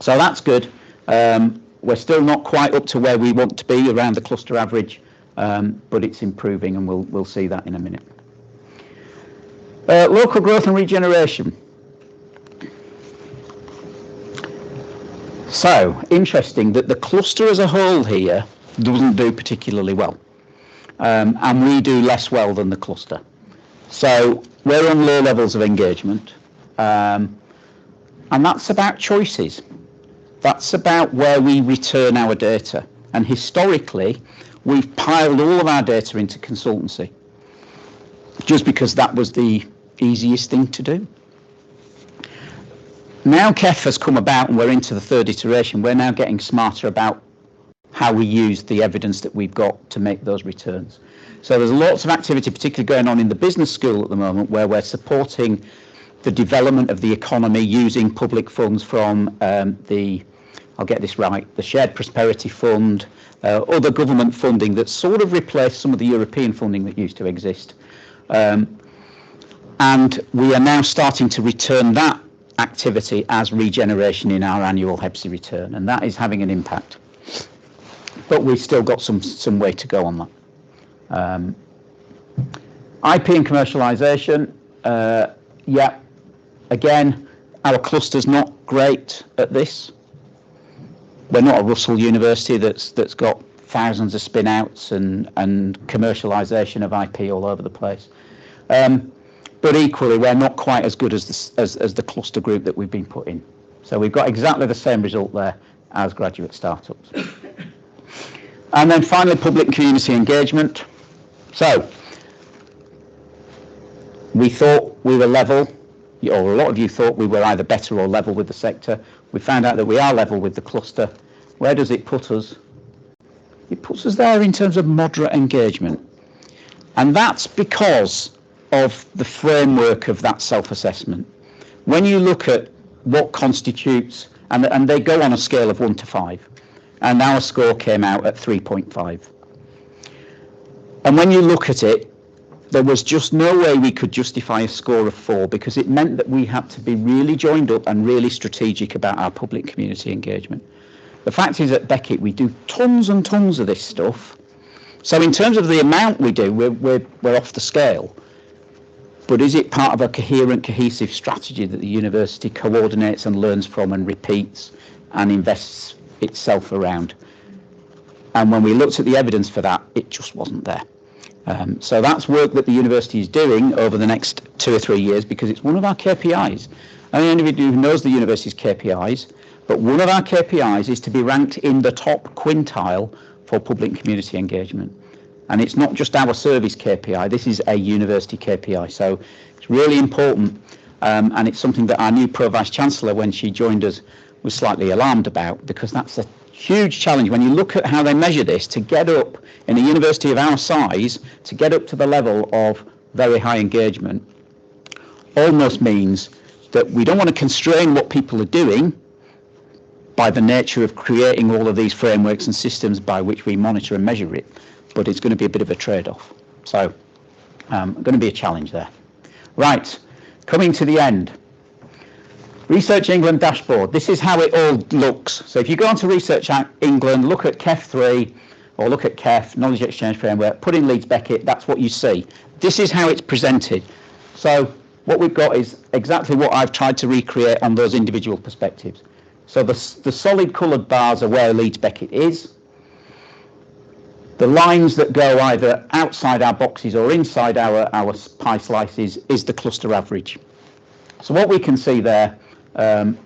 So that's good. We're still not quite up to where we want to be around the cluster average, but it's improving, and we'll see that in a minute. Local growth and regeneration. So, interesting that the cluster as a whole here doesn't do particularly well, and we do less well than the cluster. So we're on low levels of engagement, and that's about choices. That's about where we return our data, and historically we've piled all of our data into consultancy just because that was the easiest thing to do. Now KEF has come about and we're into the third iteration, we're now getting smarter about how we use the evidence that we've got to make those returns. So there's lots of activity, particularly going on in the business school at the moment, where we're supporting the development of the economy using public funds from I'll get this right, the Shared Prosperity Fund, other government funding that sort of replaced some of the European funding that used to exist. And we are now starting to return that activity as regeneration in our annual HEPSI return, and that is having an impact. But we've still got some way to go on that. IP and commercialisation, yeah, again, our cluster's not great at this. We're not a Russell University that's got thousands of spin-outs and commercialisation of IP all over the place. But equally, we're not quite as good as the cluster group that we've been put in. So we've got exactly the same result there as graduate startups. And then finally, public and community engagement. So we thought we were level, or a lot of you thought we were either better or level with the sector. We found out that we are level with the cluster. Where does it put us? It puts us there in terms of moderate engagement. And that's because of the framework of that self-assessment. When you look at what constitutes, and they go on a scale of 1 to 5, and our score came out at 3.5. And when you look at it, there was just no way we could justify a score of 4, because it meant that we had to be really joined up and really strategic about our public community engagement. The fact is, at Beckett we do tons and tons of this stuff, so in terms of the amount we do, we're off the scale. But is it part of a coherent, cohesive strategy that the university coordinates and learns from and repeats and invests itself around? And when we looked at the evidence for that, it just wasn't there. So that's work that the university is doing over the next 2 or 3 years, because it's one of our KPIs. I mean, anybody who knows the university's KPIs, but one of our KPIs is to be ranked in the top quintile for public and community engagement. And it's not just our service KPI, this is a university KPI. So it's really important, and it's something that our new Pro-Vice-Chancellor, when she joined us, was slightly alarmed about, because that's a huge challenge. When you look at how they measure this, to get up in a university of our size, to get up to the level of very high engagement, almost means that we don't want to constrain what people are doing by the nature of creating all of these frameworks and systems by which we monitor and measure it. But it's going to be a bit of a trade-off. So, going to be a challenge there. Right, coming to the end. Research England dashboard. This is how it all looks. So if you go onto Research England, look at KEF3 or look at KEF, Knowledge Exchange Framework, put in Leeds Beckett, that's what you see. This is how it's presented. So what we've got is exactly what I've tried to recreate on those individual perspectives. So the solid coloured bars are where Leeds Beckett is. The lines that go either outside our boxes or inside our pie slices is the cluster average. So what we can see there,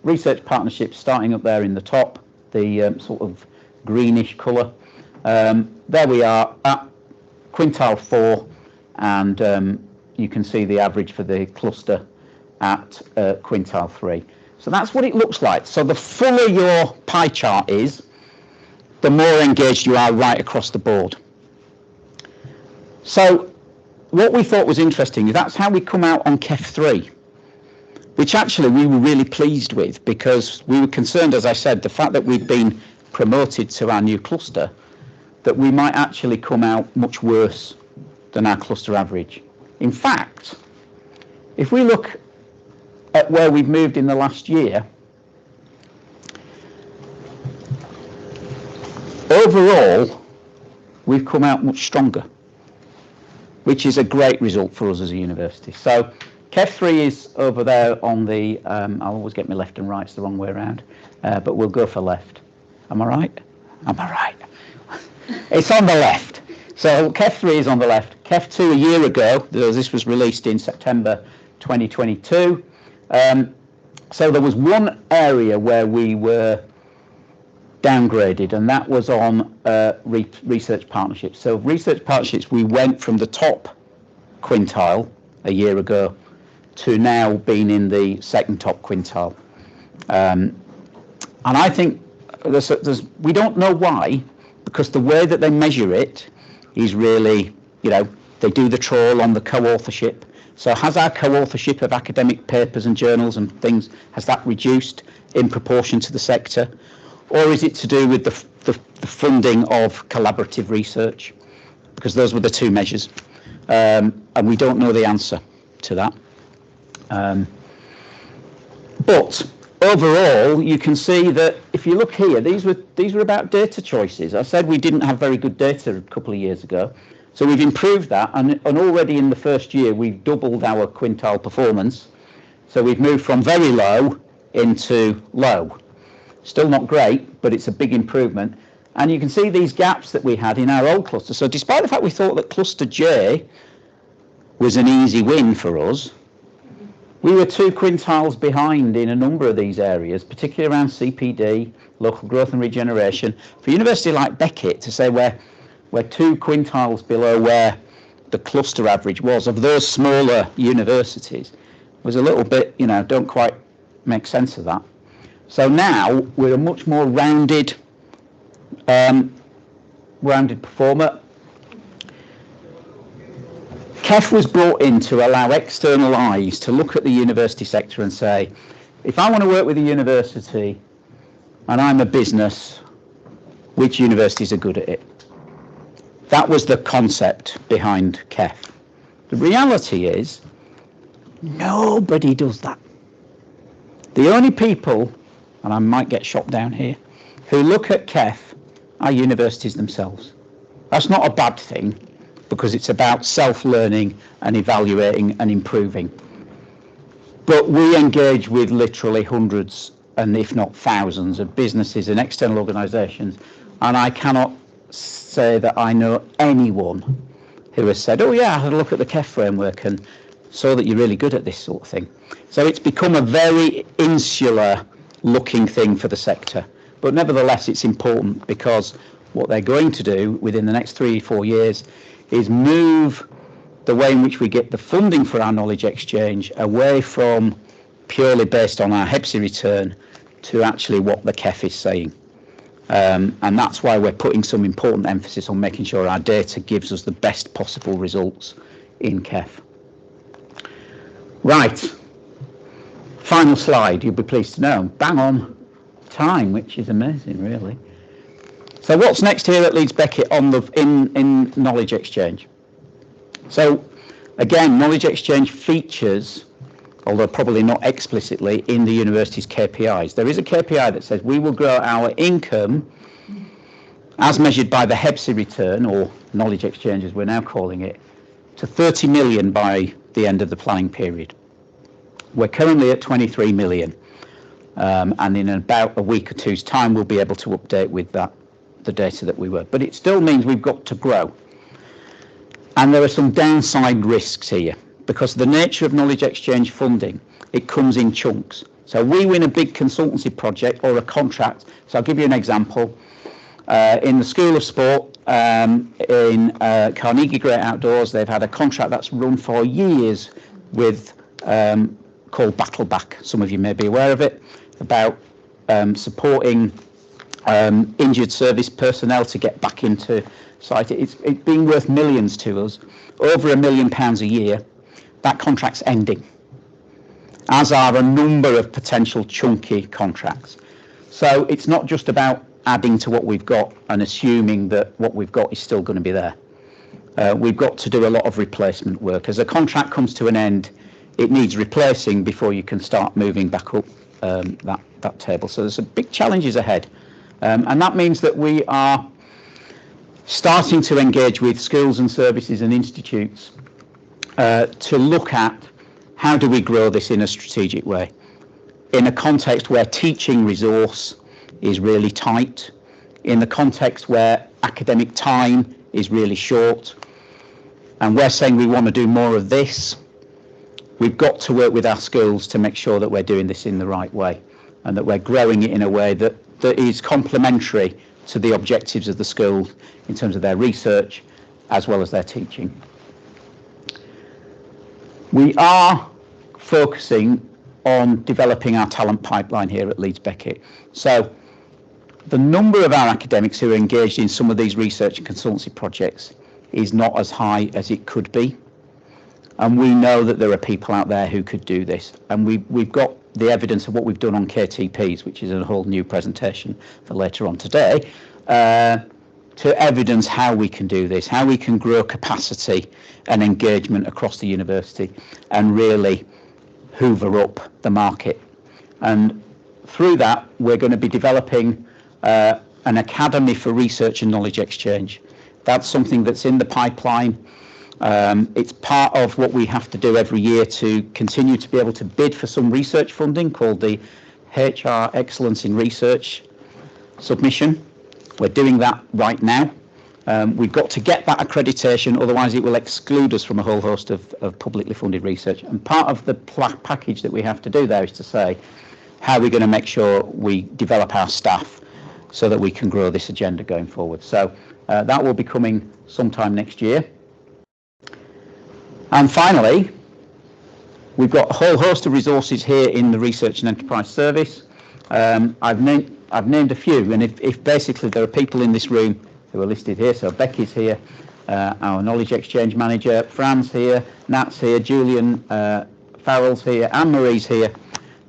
research partnerships starting up there in the top, the sort of greenish colour. There we are at quintile 4, and you can see the average for the cluster at quintile 3. So that's what it looks like. So the fuller your pie chart is, the more engaged you are right across the board. So what we thought was interesting is that's how we come out on KEF3, which actually we were really pleased with, because we were concerned, as I said, the fact that we'd been promoted to our new cluster, that we might actually come out much worse than our cluster average. In fact, if we look at where we've moved in the last year, overall, we've come out much stronger, which is a great result for us as a university. So KEF3 is over there on the, I'll always get my left and right, it's the wrong way around, but we'll go for left. Am I right? Am I right? It's on the left. So KEF3 is on the left. KEF2 a year ago, this was released in September 2022. So there was one area where we were downgraded, and that was on research partnerships. So research partnerships, we went from the top quintile a year ago to now being in the second top quintile. And I think we don't know why, because the way that they measure it is really, they do the trawl on the co-authorship. So has our co-authorship of academic papers and journals and things, has that reduced in proportion to the sector? Or is it to do with the funding of collaborative research? Because those were the two measures. And we don't know the answer to that. But overall, you can see that if you look here, these were about data choices. I said we didn't have very good data a couple of years ago. So we've improved that, and already in the first year, we've doubled our quintile performance. So we've moved from very low into low. Still not great, but it's a big improvement. And you can see these gaps that we had in our old cluster. So despite the fact we thought that cluster J was an easy win for us, we were 2 quintiles behind in a number of these areas, particularly around CPD, local growth and regeneration. For a university like Beckett to say we're 2 quintiles below where the cluster average was of those smaller universities was a little bit, don't quite make sense of that. So now we're a much more rounded performer. KEF was brought in to allow external eyes to look at the university sector and say, if I want to work with a university and I'm a business, which universities are good at it? That was the concept behind KEF. The reality is, nobody does that. The only people, and I might get shot down here, who look at KEF are universities themselves. That's not a bad thing, because it's about self-learning and evaluating and improving. But we engage with literally hundreds, and if not thousands, of businesses and external organisations, and I cannot say that I know anyone who has said, oh yeah, I had a look at the KEF framework and saw that you're really good at this sort of thing. So it's become a very insular looking thing for the sector. But nevertheless, it's important, because what they're going to do within the next 3-4 years is move the way in which we get the funding for our knowledge exchange away from purely based on our HEPSI return to actually what the KEF is saying. And that's why we're putting some important emphasis on making sure our data gives us the best possible results in KEF. Right, final slide, you'll be pleased to know, bang on time, which is amazing really. So what's next here at Leeds Beckett in knowledge exchange? So again, knowledge exchange features although probably not explicitly in the university's KPIs. There is a KPI that says we will grow our income as measured by the HEPSI return, or knowledge exchange as we're now calling it, to 30 million by the end of the planning period. We're currently at 23 million, and in about a week or two's time we'll be able to update with that the data that we were. But it still means we've got to grow. And there are some downside risks here, because the nature of knowledge exchange funding, it comes in chunks. So we win a big consultancy project or a contract. So I'll give you an example. In the School of Sport, in Carnegie Great Outdoors, they've had a contract that's run for years with called Battleback. Some of you may be aware of it, about supporting injured service personnel to get back into society. It's been worth millions to us, over £1 million a year. That contract's ending, as are a number of potential chunky contracts. So it's not just about adding to what we've got and assuming that what we've got is still going to be there. We've got to do a lot of replacement work. As a contract comes to an end, it needs replacing before you can start moving back up that table. So there's some big challenges ahead. And that means that we are starting to engage with schools and services and institutes to look at how do we grow this in a strategic way, in a context where teaching resource is really tight, in the context where academic time is really short, and we're saying we want to do more of this. We've got to work with our schools to make sure that we're doing this in the right way, and that we're growing it in a way that is complementary to the objectives of the school in terms of their research as well as their teaching. We are focusing on developing our talent pipeline here at Leeds Beckett. So the number of our academics who are engaged in some of these research and consultancy projects is not as high as it could be. And we know that there are people out there who could do this. And we've got the evidence of what we've done on KTPs, which is a whole new presentation for later on today, to evidence how we can do this, how we can grow capacity and engagement across the university and really hoover up the market. And through that, we're going to be developing an academy for research and knowledge exchange. That's something that's in the pipeline. It's part of what we have to do every year to continue to be able to bid for some research funding called the HR Excellence in Research submission. We're doing that right now. We've got to get that accreditation, otherwise it will exclude us from a whole host of publicly funded research. And part of the package that we have to do there is to say, how are we going to make sure we develop our staff so that we can grow this agenda going forward. So that will be coming sometime next year. And finally, we've got a whole host of resources here in the Research and Enterprise Service. I've named a few, and if basically there are people in this room who are listed here, so Becky's here, our Knowledge Exchange Manager, Fran's here, Nat's here, Julian Farrell's here, Anne-Marie's here,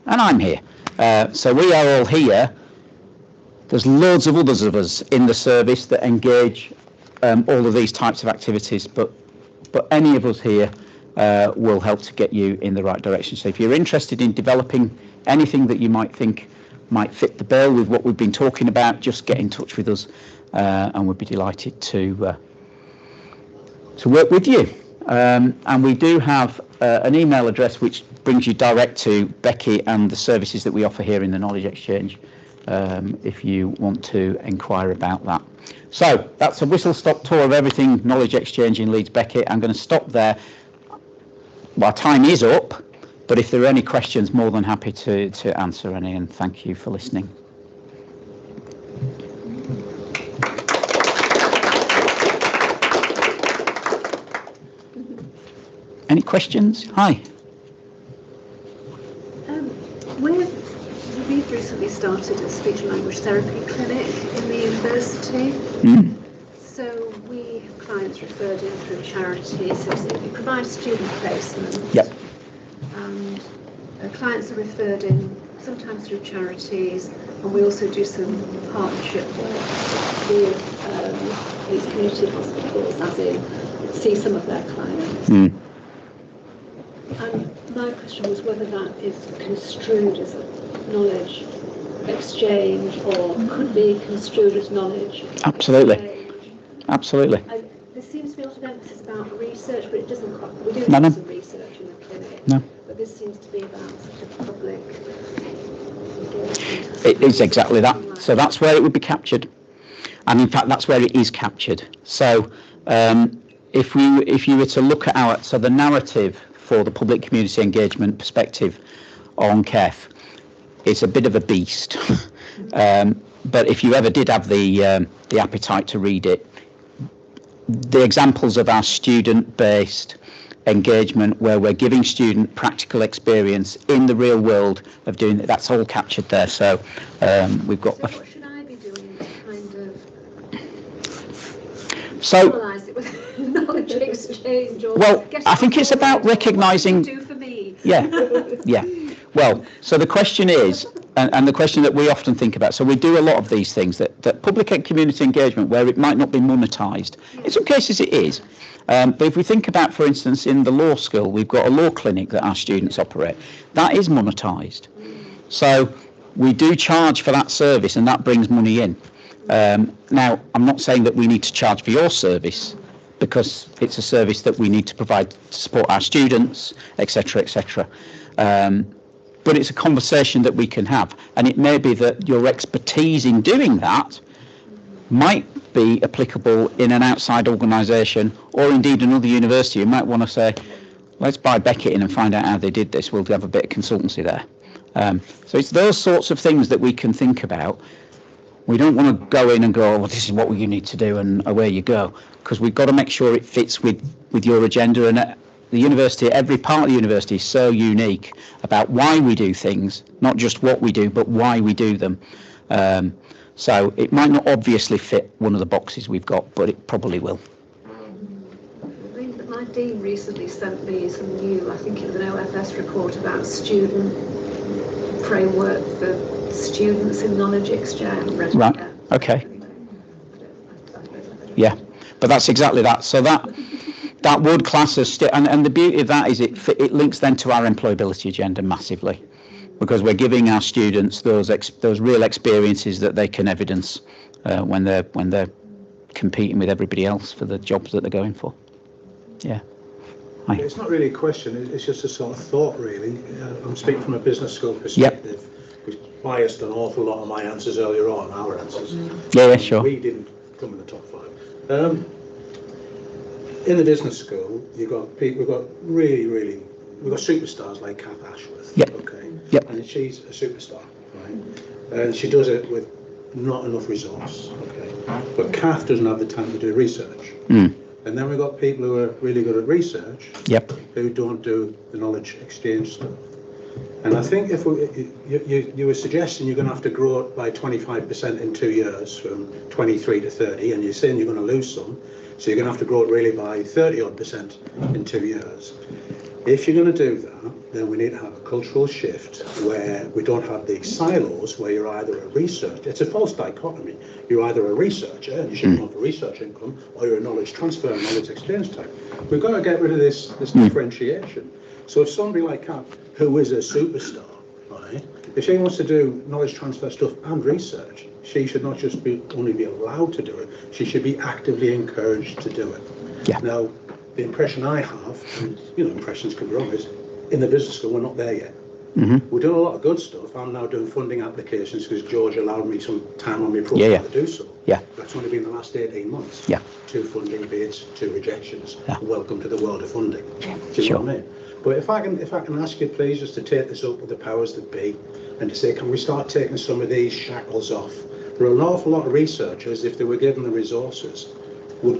and I'm here. So we are all here. There's loads of others of us in the service that engage all of these types of activities, but any of us here will help to get you in the right direction. So if you're interested in developing anything that you might think might fit the bill with what we've been talking about, just get in touch with us and we'd be delighted to work with you. And we do have an email address which brings you direct to Becky and the services that we offer here in the Knowledge Exchange if you want to inquire about that. So that's a whistle-stop tour of everything Knowledge Exchange in Leeds Beckett. I'm going to stop there. Well, our time is up, but if there are any questions, more than happy to answer any, and thank you for listening. Any questions? Hi. We've recently started a speech and language therapy clinic in the university. So we have clients referred in through charities. So we provide student placement. Yep. And clients are referred in sometimes through charities, and we also do some partnership work with these community hospitals, as in see some of their clients. And my question was whether that is construed as a knowledge exchange or could be construed as knowledge Absolutely. exchange. Absolutely. And there seems to be a lot of emphasis about research, but it doesn't quite. We do No, no. some research in the clinic, No. but this seems to be about sort of public. It is exactly that. So that's where it would be captured, and in fact that's where it is captured. So if you were to look at the narrative for the public community engagement perspective on KEF, it's a bit of a beast. But if you ever did have the appetite to read it, the examples of our student-based engagement where we're giving student practical experience in the real world of doing it, that's all captured there. So we've got. So what should I be doing to kind of So. analyse it with knowledge exchange? Or Well, get I think on it's board about with what recognising. you do for me. Yeah, yeah. Well, so the question is, and the question that we often think about, so we do a lot of these things that public and community engagement where it might not be monetised. In some cases it is. But if we think about, for instance, in the law school, we've got a law clinic that our students operate. That is monetised. So we do charge for that service and that brings money in. Now, I'm not saying that we need to charge for your service because it's a service that we need to provide to support our students, etc., etc. But it's a conversation that we can have. And it may be that your expertise in doing that might be applicable in an outside organisation or indeed another university. You might want to say, let's buy Beckett in and find out how they did this. We'll have a bit of consultancy there. So it's those sorts of things that we can think about. We don't want to go in and go, well, this is what you need to do and away you go, because we've got to make sure it fits with your agenda. And the university, every part of the university is so unique about why we do things, not just what we do, but why we do them. So it might not obviously fit one of the boxes we've got, but it probably will. My dean recently sent me some new, I think it was an OFS report about student framework for students in knowledge exchange. Right, okay. Yeah, but that's exactly that. So that would class as, and the beauty of that is it links then to our employability agenda massively, because we're giving our students those real experiences that they can evidence when they're competing with everybody else for the jobs that they're going for. Yeah. Hi. It's not really a question, it's just a sort of thought really. I'm speaking from a business school perspective, which biased an awful lot of my answers earlier on, our answers. Yeah, sure. We didn't come in the top 5. In the business school, we've got superstars like Kath Ashworth. Yep. Okay. Yep. And she's a superstar, right? And she does it with not enough resource. Okay. But Kath doesn't have the time to do research. And then we've got people who are really good at research. Yep. Who don't do the knowledge exchange stuff. And I think if you were suggesting you're going to have to grow it by 25% in 2 years, from 23 to 30, and you're saying you're going to lose some, so you're going to have to grow it really by 30-odd% in 2 years. If you're going to do that, then we need to have a cultural shift where we don't have these silos where you're either a researcher, it's a false dichotomy, you're either a researcher and you should want a research income, or you're a knowledge transfer and knowledge exchange type. We've got to get rid of this differentiation. So if somebody like Kat, who is a superstar, right, if she wants to do knowledge transfer stuff and research, she should not just only be allowed to do it, she should be actively encouraged to do it. Yeah. Now, the impression I have, and impressions can be wrong, is in the business school we're not there yet. We're doing a lot of good stuff. I'm now doing funding applications because George allowed me some time on my program to do so. Yeah. That's only been the last 18 months. Yeah. 2 funding bids, 2 rejections. Yeah. Welcome to the world of funding. Yeah. Do you know what I mean? But if I can ask you please just to take this up with the powers that be and to say, can we start taking some of these shackles off? There are an awful lot of researchers, if they were given the resources, would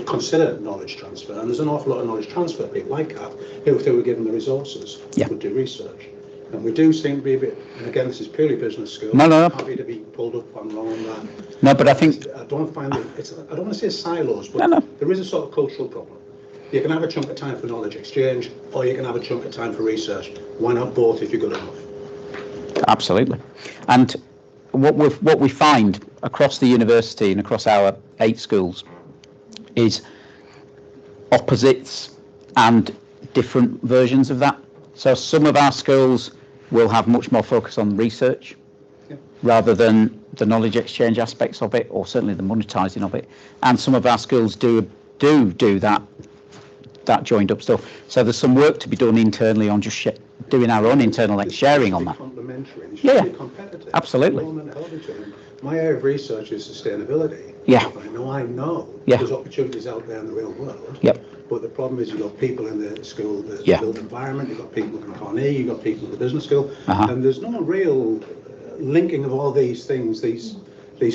consider knowledge transfer, and there's an awful lot of knowledge transfer people like that who, if they were given the resources, would do research. And we do seem to be a bit, and again, this is purely business school. No. Happy to be pulled up on wrong on that. No, but I think I don't find it. I don't want to say silos, but there is a sort of cultural problem. You can have a chunk of time for knowledge exchange, or you can have a chunk of time for research. Why not both if you're good enough? Absolutely. And what we find across the university and across our 8 schools is opposites and different versions of that. So some of our schools will have much more focus on research rather than the knowledge exchange aspects of it, or certainly the monetising of it. And some of our schools do that joined up stuff. So there's some work to be done internally on just doing our own internal sharing on that. Complementary. They should Yeah, be competitive. absolutely. My area of research is sustainability. Yeah. I know Yeah. there's opportunities out there in the real world. Yep. But the problem is you've got people in the school that Yeah. build environment, you've got people in Carnegie, you've got people in the business school, Uh-huh. and there's no real linking of all these things, these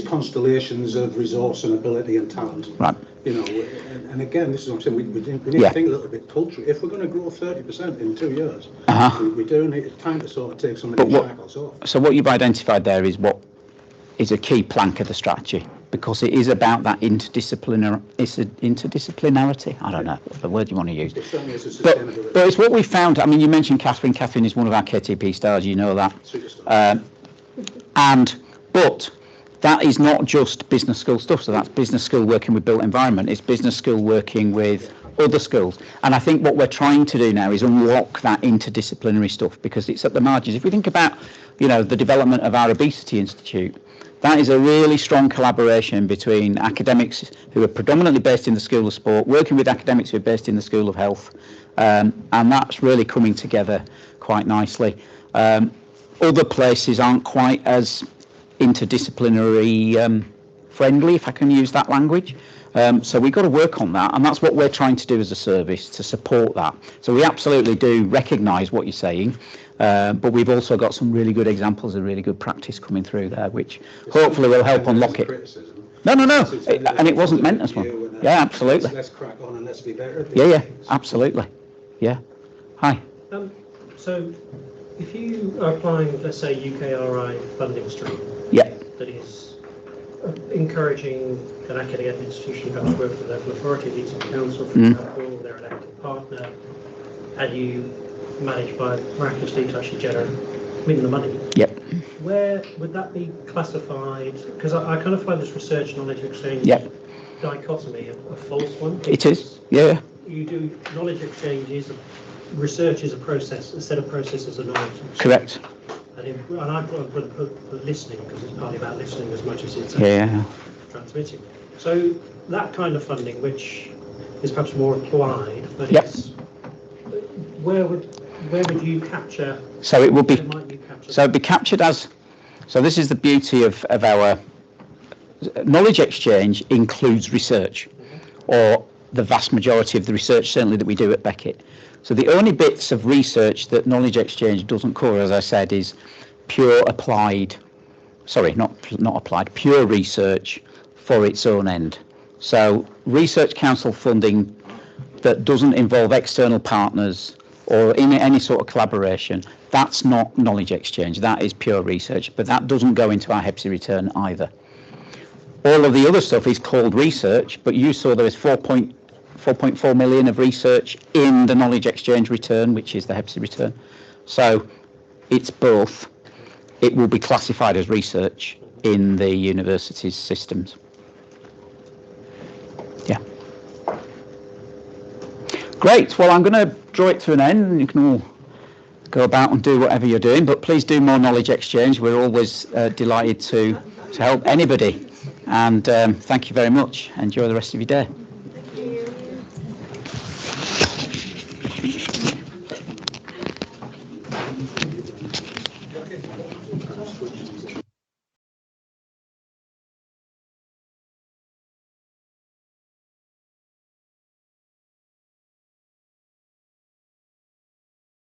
constellations of resource and ability and talent. Right. You know, and again, this is what I'm saying, we need Yeah. to think a little bit culturally. If we're going to grow 30% in 2 years, Uh-huh. we do need time to sort of take some of But these what- shackles off. So what you've identified there is what is a key plank of the strategy, because it is about that interdisciplinarity. I don't know what the word you want to use. It certainly is a But sustainability. it's what we found. I mean, you mentioned Catherine. Catherine is one of our KTP stars. You know that. Superstar. But that is not just business school stuff. So that's business school working with built environment. It's business school working with other schools. And I think what we're trying to do now is unlock that interdisciplinary stuff, because it's at the margins. If we think about, the development of our obesity institute, that is a really strong collaboration between academics who are predominantly based in the School of Sport, working with academics who are based in the School of Health. And that's really coming together quite nicely. Other places aren't quite as interdisciplinary friendly, if I can use that language. So we've got to work on that, and that's what we're trying to do as a service, to support that. So we absolutely do recognise what you're saying, but we've also got some really good examples of really good practice coming through there, which hopefully will help unlock it. No, and it wasn't meant as one. Yeah, absolutely. Let's crack on and let's be better. Yeah, absolutely. Yeah. Hi. So if you are applying, let's say, UKRI funding stream, Yeah. that is encouraging an academic institution perhaps work with the local authority, Leeds Council, for example, they're an active partner, and you manage by miraculously to actually win the money. Yep. Where would that be classified? Because I kind of find this research knowledge exchange dichotomy a false one. It is. Yeah. You do knowledge exchanges, research is a process, a set of processes of knowledge. Correct. And I put listening, because it's partly about listening as much as it's transmitting. So that kind of funding, which is perhaps more applied, but where would you capture? So it would be. Might you capture So it'd be captured as. So this is the beauty of our knowledge exchange includes research, or the vast majority of the research certainly that we do at Beckett. So the only bits of research that knowledge exchange doesn't cover, as I said, is pure applied, not applied, pure research for its own end. So research council funding that doesn't involve external partners or in any sort of collaboration, that's not knowledge exchange, that is pure research, but that doesn't go into our HEPSI return either. All of the other stuff is called research, but you saw there was 4.4 million of research in the knowledge exchange return, which is the HEPSI return. So it's both. It will be classified as research in the university's systems. Yeah. Great. Well, I'm going to draw it to an end, and you can all go about and do whatever you're doing, but please do more knowledge exchange. We're always delighted to help anybody. And thank you very much. Enjoy the rest of your day.